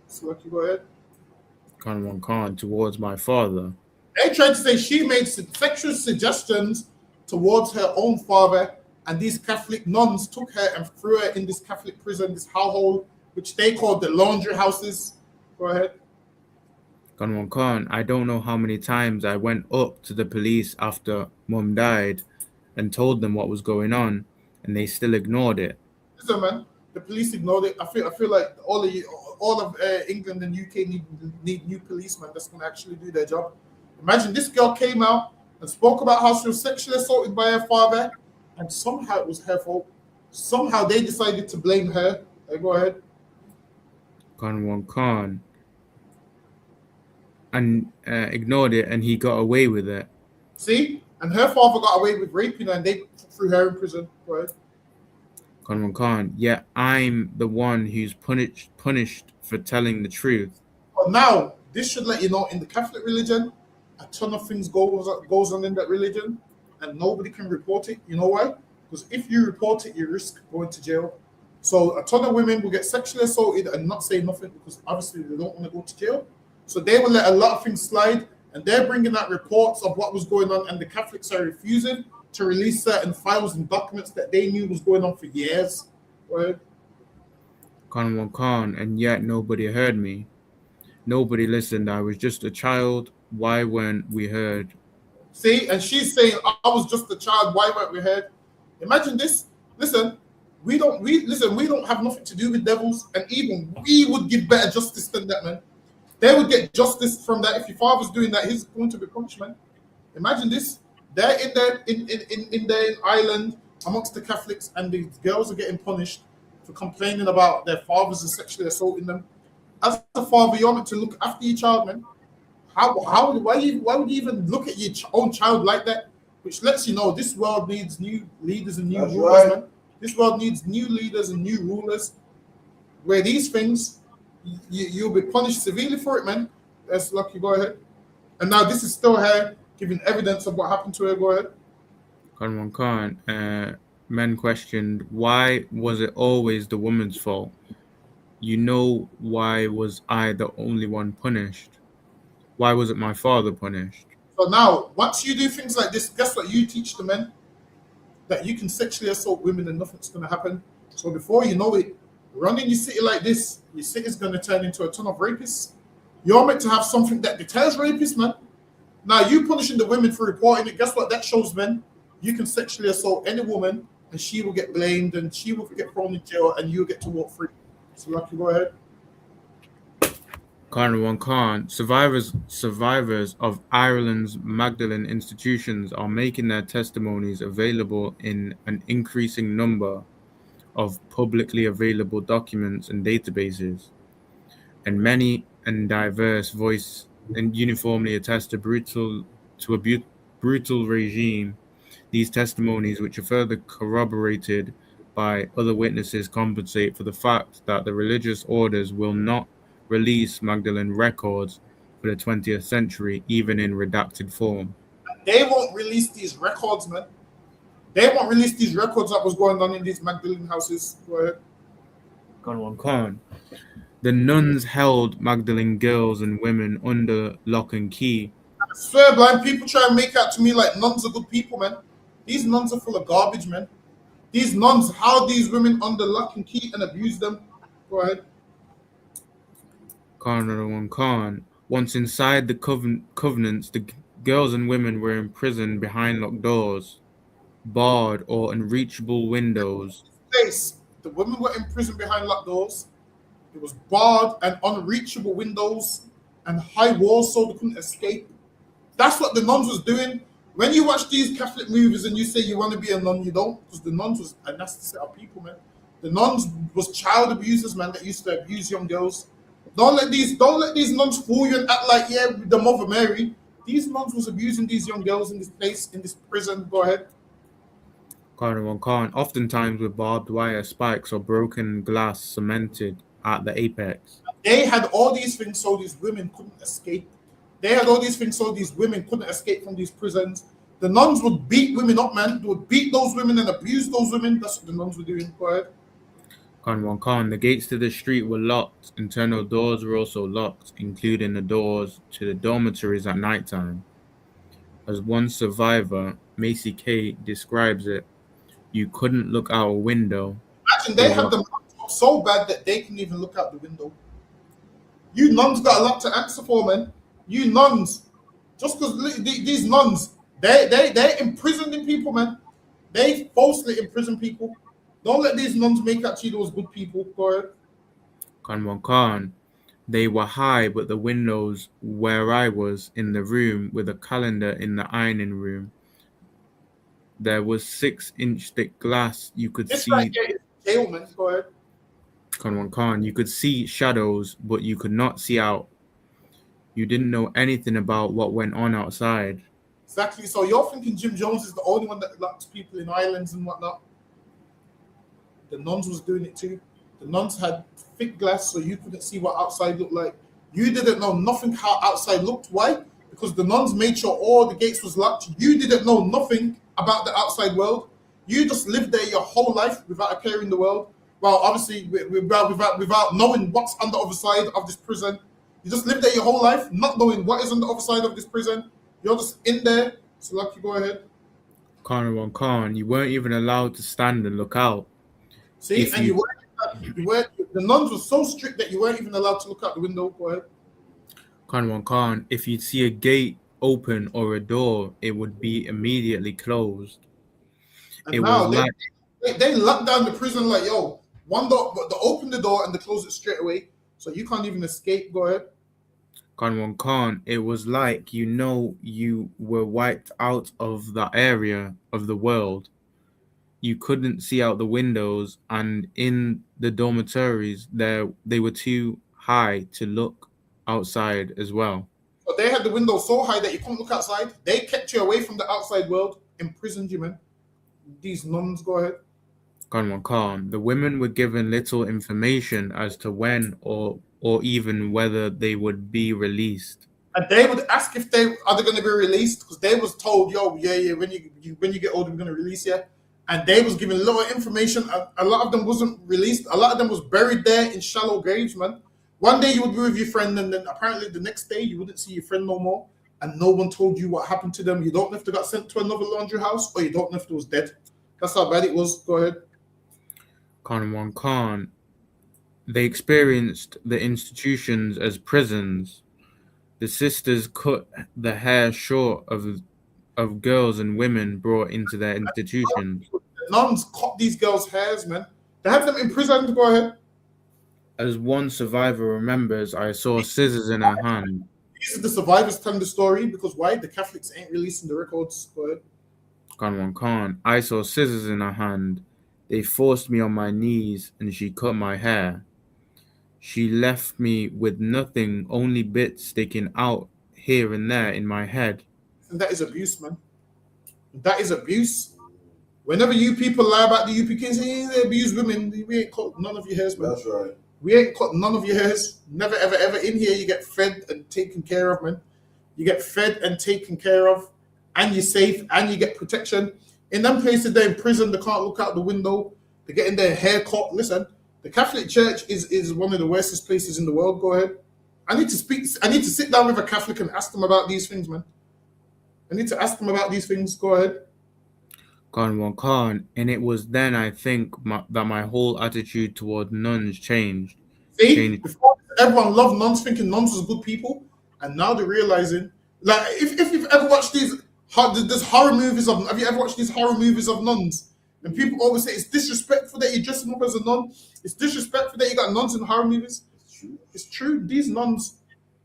So, like, you go ahead. Khan, towards my father. They tried to say she made sexual suggestions towards her own father, and these Catholic nuns took her and threw her in this Catholic prison, this hellhole, which they called the laundry houses. Go ahead. Khan, I don't know how many times I went up to the police after Mum died and told them what was going on, and they still ignored it. Listen, man, the police ignored it. I feel like all of England and UK need new policemen that's going to actually do their job. Imagine this girl came out and spoke about how she was sexually assaulted by her father, and somehow it was her fault. Somehow they decided to blame her. Go ahead. Khan. And ignored it, and he got away with it. See? And her father got away with raping her, and they threw her in prison. Go ahead. Khan. Yeah, I'm the one who's punished for telling the truth. But now, this should let you know, in the Catholic religion, a ton of things goes on in that religion, and nobody can report it. You know why? Because if you report it, you risk going to jail. So a ton of women will get sexually assaulted and not say nothing because obviously they don't want to go to jail. So they will let a lot of things slide, and they're bringing out reports of what was going on, and the Catholics are refusing to release certain files and documents that they knew was going on for years. Right? Khan, and yet nobody heard me. Nobody listened. I was just a child. Why weren't we heard? See, and she's saying, I was just a child. Why weren't we heard? Imagine this. Listen, we don't have nothing to do with devils, and even we would give better justice than that, man. They would get justice from that. If your father's doing that, he's going to be punished, man. Imagine this. They're in Ireland amongst the Catholics, and these girls are getting punished for complaining about their fathers and sexually assaulting them. as a father, you're meant to look after your child, man. Why would you even look at your own child like that? Which lets you know this world needs new leaders and new That's rulers, right. man. This world needs new leaders and new rulers. Where these things, you'll be punished severely for it, man. That's lucky. Go ahead. And now this is still her giving evidence of what happened to her. Go ahead. Kanwan Khan, men questioned, why was it always the woman's fault? You know, why was I the only one punished? Why wasn't my father punished? So now, once you do things like this, guess what? You teach the men that you can sexually assault women and nothing's going to happen. So before you know it, running your city like this, your city's going to turn into a ton of rapists. You're meant to have something that deters rapists, man. Now, you punishing the women for reporting it, guess what? That shows men you can sexually assault any woman and she will get blamed and she will get thrown in jail and you'll get to walk free. So, Lucky, go ahead. Kanwan Khan, survivors of Ireland's Magdalene institutions are making their testimonies available in an increasing number of publicly available documents and databases, and many and diverse voice and uniformly attest to a brutal regime. These testimonies, which are further corroborated by other witnesses, compensate for the fact that the religious orders will not release Magdalene records for the 20th century, even in redacted form. They won't release these records, man. They won't release these records that was going on in these Magdalene houses. Go ahead. Kanwan Khan. The nuns held Magdalene girls and women under lock and key. I swear, blind people try and make out to me like nuns are good people, man. These nuns are full of garbage, man. These nuns held these women under lock and key and abused them. Go ahead. Kanwan Khan. Once inside the covenants, the girls and women were imprisoned behind locked doors, barred or unreachable windows. Place. The women were imprisoned behind locked doors. It was barred and unreachable windows and high walls so they couldn't escape. That's what the nuns was doing. When you watch these Catholic movies and you say you want to be a nun, you don't, because the nuns was a nasty set of people, man. The nuns was child abusers, man, that used to abuse young girls. Don't let these nuns fool you and act like, yeah, the Mother Mary. These nuns was abusing these young girls in this place, in this prison. Go ahead. Kanwan Khan. Oftentimes with barbed wire spikes or broken glass cemented at the apex. They had all these things so these women couldn't escape. They had all these things so these women couldn't escape from these prisons. The nuns would beat women up, man. They would beat those women and abuse those women. That's what the nuns were doing. Go ahead. Kanwan Khan. The gates to the street were locked. Internal doors were also locked, including the doors to the dormitories at nighttime. As one survivor, Macy K, describes it, you couldn't look out a window. Imagine they had them so bad that they couldn't even look out the window. You nuns got a lot to answer for, man. You nuns. Just because these nuns, they're imprisoning people, man. They falsely imprison people. Don't let these nuns make out to you those good people. Go ahead. Kanwan Khan. They were high, but the windows where I was in the room with a calendar in the ironing room, there was 6-inch thick glass. You could This see. right here is jail, man. Go ahead. Kanwan Khan. You could see shadows, but you could not see out. You didn't know anything about what went on outside. Exactly. So you're thinking Jim Jones is the only one that locks people in islands and whatnot. The nuns was doing it too. The nuns had thick glass so you couldn't see what outside looked like. You didn't know nothing how outside looked. Why? Because the nuns made sure all the gates was locked. You didn't know nothing about the outside world. You just lived there your whole life without a care in the world. Well, obviously, without knowing what's on the other side of this prison. You just lived there your whole life, not knowing what is on the other side of this prison. You're just in there. So, Lucky, go ahead. Kanwan Khan. You weren't even allowed to stand and look out. See, If and you- you weren't. The nuns were so strict that you weren't even allowed to look out the window. Go ahead. Kanwan Khan. If you'd see a gate open or a door, it would be immediately closed. And It now was like they locked down the prison like, yo, one door, but they open the door and they close it straight away, so you can't even escape. Go ahead. Kanwan Khan. It was like you were wiped out of that area of the world. You couldn't see out the windows, and in the dormitories, they were too high to look outside as well. But they had the window so high that you couldn't look outside. They kept you away from the outside world, imprisoned you, man. These nuns, go ahead. Kanwan Khan. The women were given little information as to when or even whether they would be released. And they would ask if they going to be released because they was told, yo, yeah, when you get older, we're gonna release you. And they was given little information. A lot of them wasn't released. A lot of them was buried there in shallow graves, man. One day you would be with your friend, and then apparently the next day you wouldn't see your friend no more, and no one told you what happened to them. You don't know if they got sent to another laundry house, or you don't know if they was dead. That's how bad it was. Go ahead. Kanwan Khan. They experienced the institutions as prisons. The sisters cut the hair short of girls and women brought into their institutions. The nuns cut these girls' hairs, man. They had them in prison. Go ahead. As one survivor remembers, I saw scissors in her hand. These are the survivors telling the story because why? The Catholics ain't releasing the records. Go ahead. Kanwan Khan. I saw scissors in her hand. They forced me on my knees and she cut my hair. She left me with nothing, only bits sticking out here and there in my head. And that is abuse, man. That is abuse. Whenever you people lie about the UPK and say they abuse women, we ain't cut none of your hairs, man. That's right. We ain't cut none of your hairs. Never, ever, ever. In here, you get fed and taken care of, man. You get fed and taken care of, and you're safe, and you get protection. In them places, they're in prison. They can't look out the window. They're getting their hair cut. Listen, the Catholic Church is one of the worstest places in the world. Go ahead. I need to sit down with a Catholic and ask them about these things, man. I need to ask them about these things. Go ahead. Kanwan Khan. And it was then I think that my whole attitude toward nuns changed. See, before everyone loved nuns, thinking nuns was good people, and now they're realizing, like, if you've ever watched there's horror movies of, have you ever watched these horror movies of nuns? And people always say it's disrespectful that you're dressing up as a nun. It's disrespectful that you got nuns in horror movies. It's true. These nuns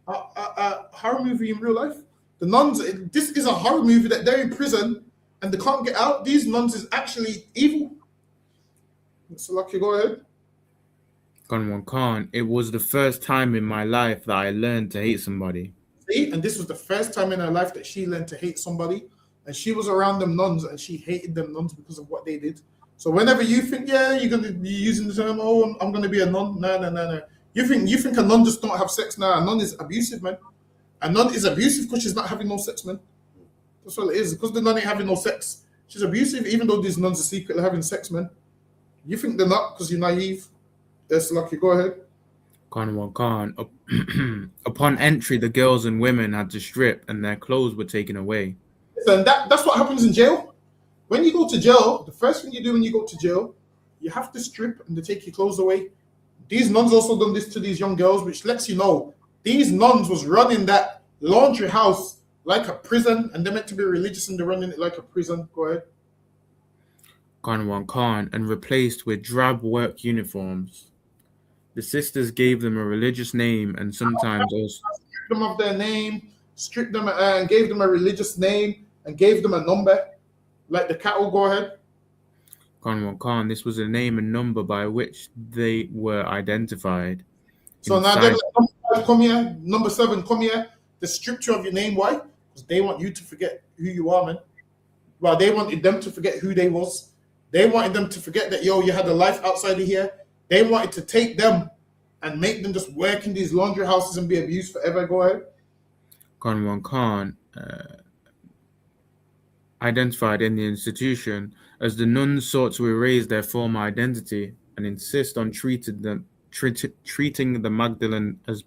are a horror movie in real life. The nuns, this is a horror movie that they're in prison and they can't get out. These nuns is actually evil. So, Lucky, go ahead. Kanwan Khan. It was the first time in my life that I learned to hate somebody. See? And this was the first time in her life that she learned to hate somebody. And she was around them nuns and she hated them nuns because of what they did. So whenever you think, yeah, you're going to be using the term, oh, I'm going to be a nun. No. You think a nun just don't have sex? Nah, a nun is abusive, man. A nun is abusive because she's not having no sex, man. That's what it is. Because the nun ain't having no sex. She's abusive even though these nuns are secretly having sex, man. You think they're not because you're naive. That's Lucky. Go ahead. Kanwan Khan. Upon entry, the girls and women had to strip and their clothes were taken away. Listen, that's what happens in jail. When you go to jail, the first thing you do when you go to jail, you have to strip and they take your clothes away. These nuns also done this to these young girls, which lets you know these nuns was running that laundry house like a prison, and they're meant to be religious and they're running it like a prison. Go ahead. Kanwan Khan. And replaced with drab work uniforms. The sisters gave them a religious name and sometimes also stripped them of their name, stripped them and gave them a religious name and gave them a number, like the cattle. Go ahead. Kanwan Khan. This was a name and number by which they were identified. So now they're like, number 5, come here. Number 7, come here. They stripped you of your name. Why? Because they want you to forget who you are, man. Well, they wanted them to forget who they was. They wanted them to forget that, yo, you had a life outside of here. They wanted to take them and make them just work in these laundry houses and be abused forever. Go ahead. Kanwan Khan. Identified in the institution as the nuns sought to erase their former identity and insist on treating the Magdalene as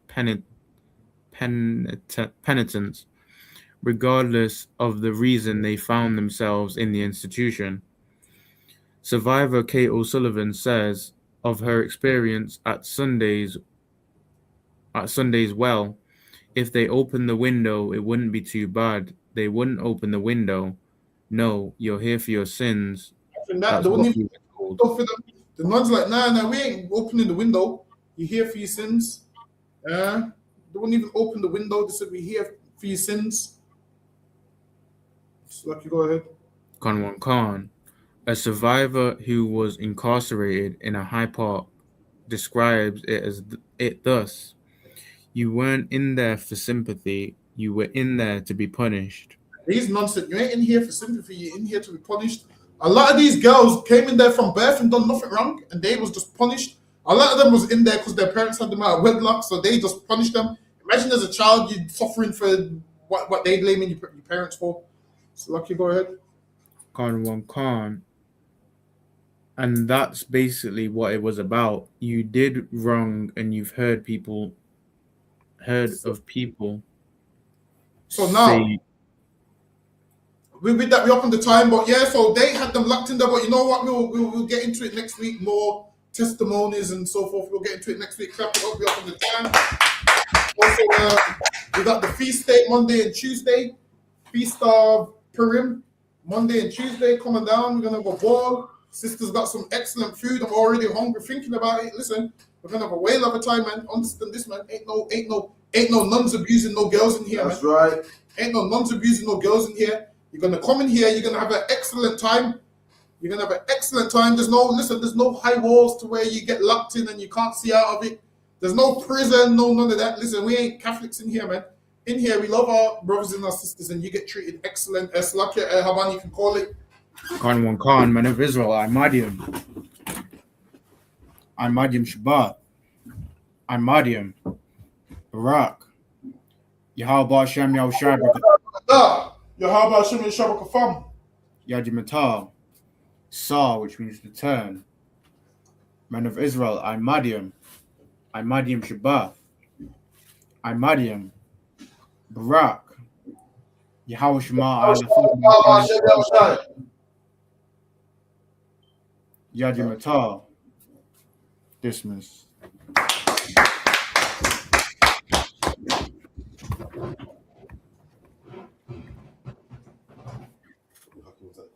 penitents, regardless of the reason they found themselves in the institution. Survivor Kate O'Sullivan says of her experience at Sunday's well, if they opened the window, it wouldn't be too bad. They wouldn't open the window. No, you're here for your sins. They wouldn't even for them. The nuns like, nah, we ain't opening the window. You're here for your sins. They wouldn't even open the window. They said, we're here for your sins. So, Lucky, go ahead. Kanwan Khan, a survivor who was incarcerated in a High Park, describes it thus. You weren't in there for sympathy. You were in there to be punished. These nonsense. You ain't in here for sympathy. You're in here to be punished. A lot of these girls came in there from birth and done nothing wrong, and they was just punished. A lot of them was in there because their parents had them out of wedlock, so they just punished them. Imagine as a child you suffering for what they blaming your parents for. So, Lucky, go ahead. Khan. And that's basically what it was about. You did wrong, and you've heard of people. So now, with that, we up on the time, but yeah, so they had them locked in there. But you know what? We'll get into it next week. More testimonies and so forth. We'll get into it next week. Clap it up. We up on the time. Also, we got the feast day Monday and Tuesday. Feast of Purim Monday and Tuesday coming down. We're gonna have a ball. Sister's got some excellent food. I'm already hungry thinking about it. Listen, we're gonna have a whale of a time, man. Understand this, man. Ain't no nuns abusing no girls in here, That's man. right. Ain't no nuns abusing no girls in here. You're gonna come in here. You're gonna have an excellent time. You're gonna have an excellent time. There's no high walls to where you get locked in and you can't see out of it. There's no prison, none of that. Listen, we ain't Catholics in here, man. In here, we love our brothers and our sisters, and you get treated excellent. Slakia, Haban, you can call it. Khan, man of Israel, I'm Madiam Shabbat, I'm Madiam, Barak, Yahweh Shem Yahushua, Yahweh Shem Yahushua Kafam. Yajimatal, Saw, which means to turn. Man of Israel, I'm Madiam Shabbat, I'm Madiam, Barak, Yahweh Shema, Yajimatal, dismiss. Was that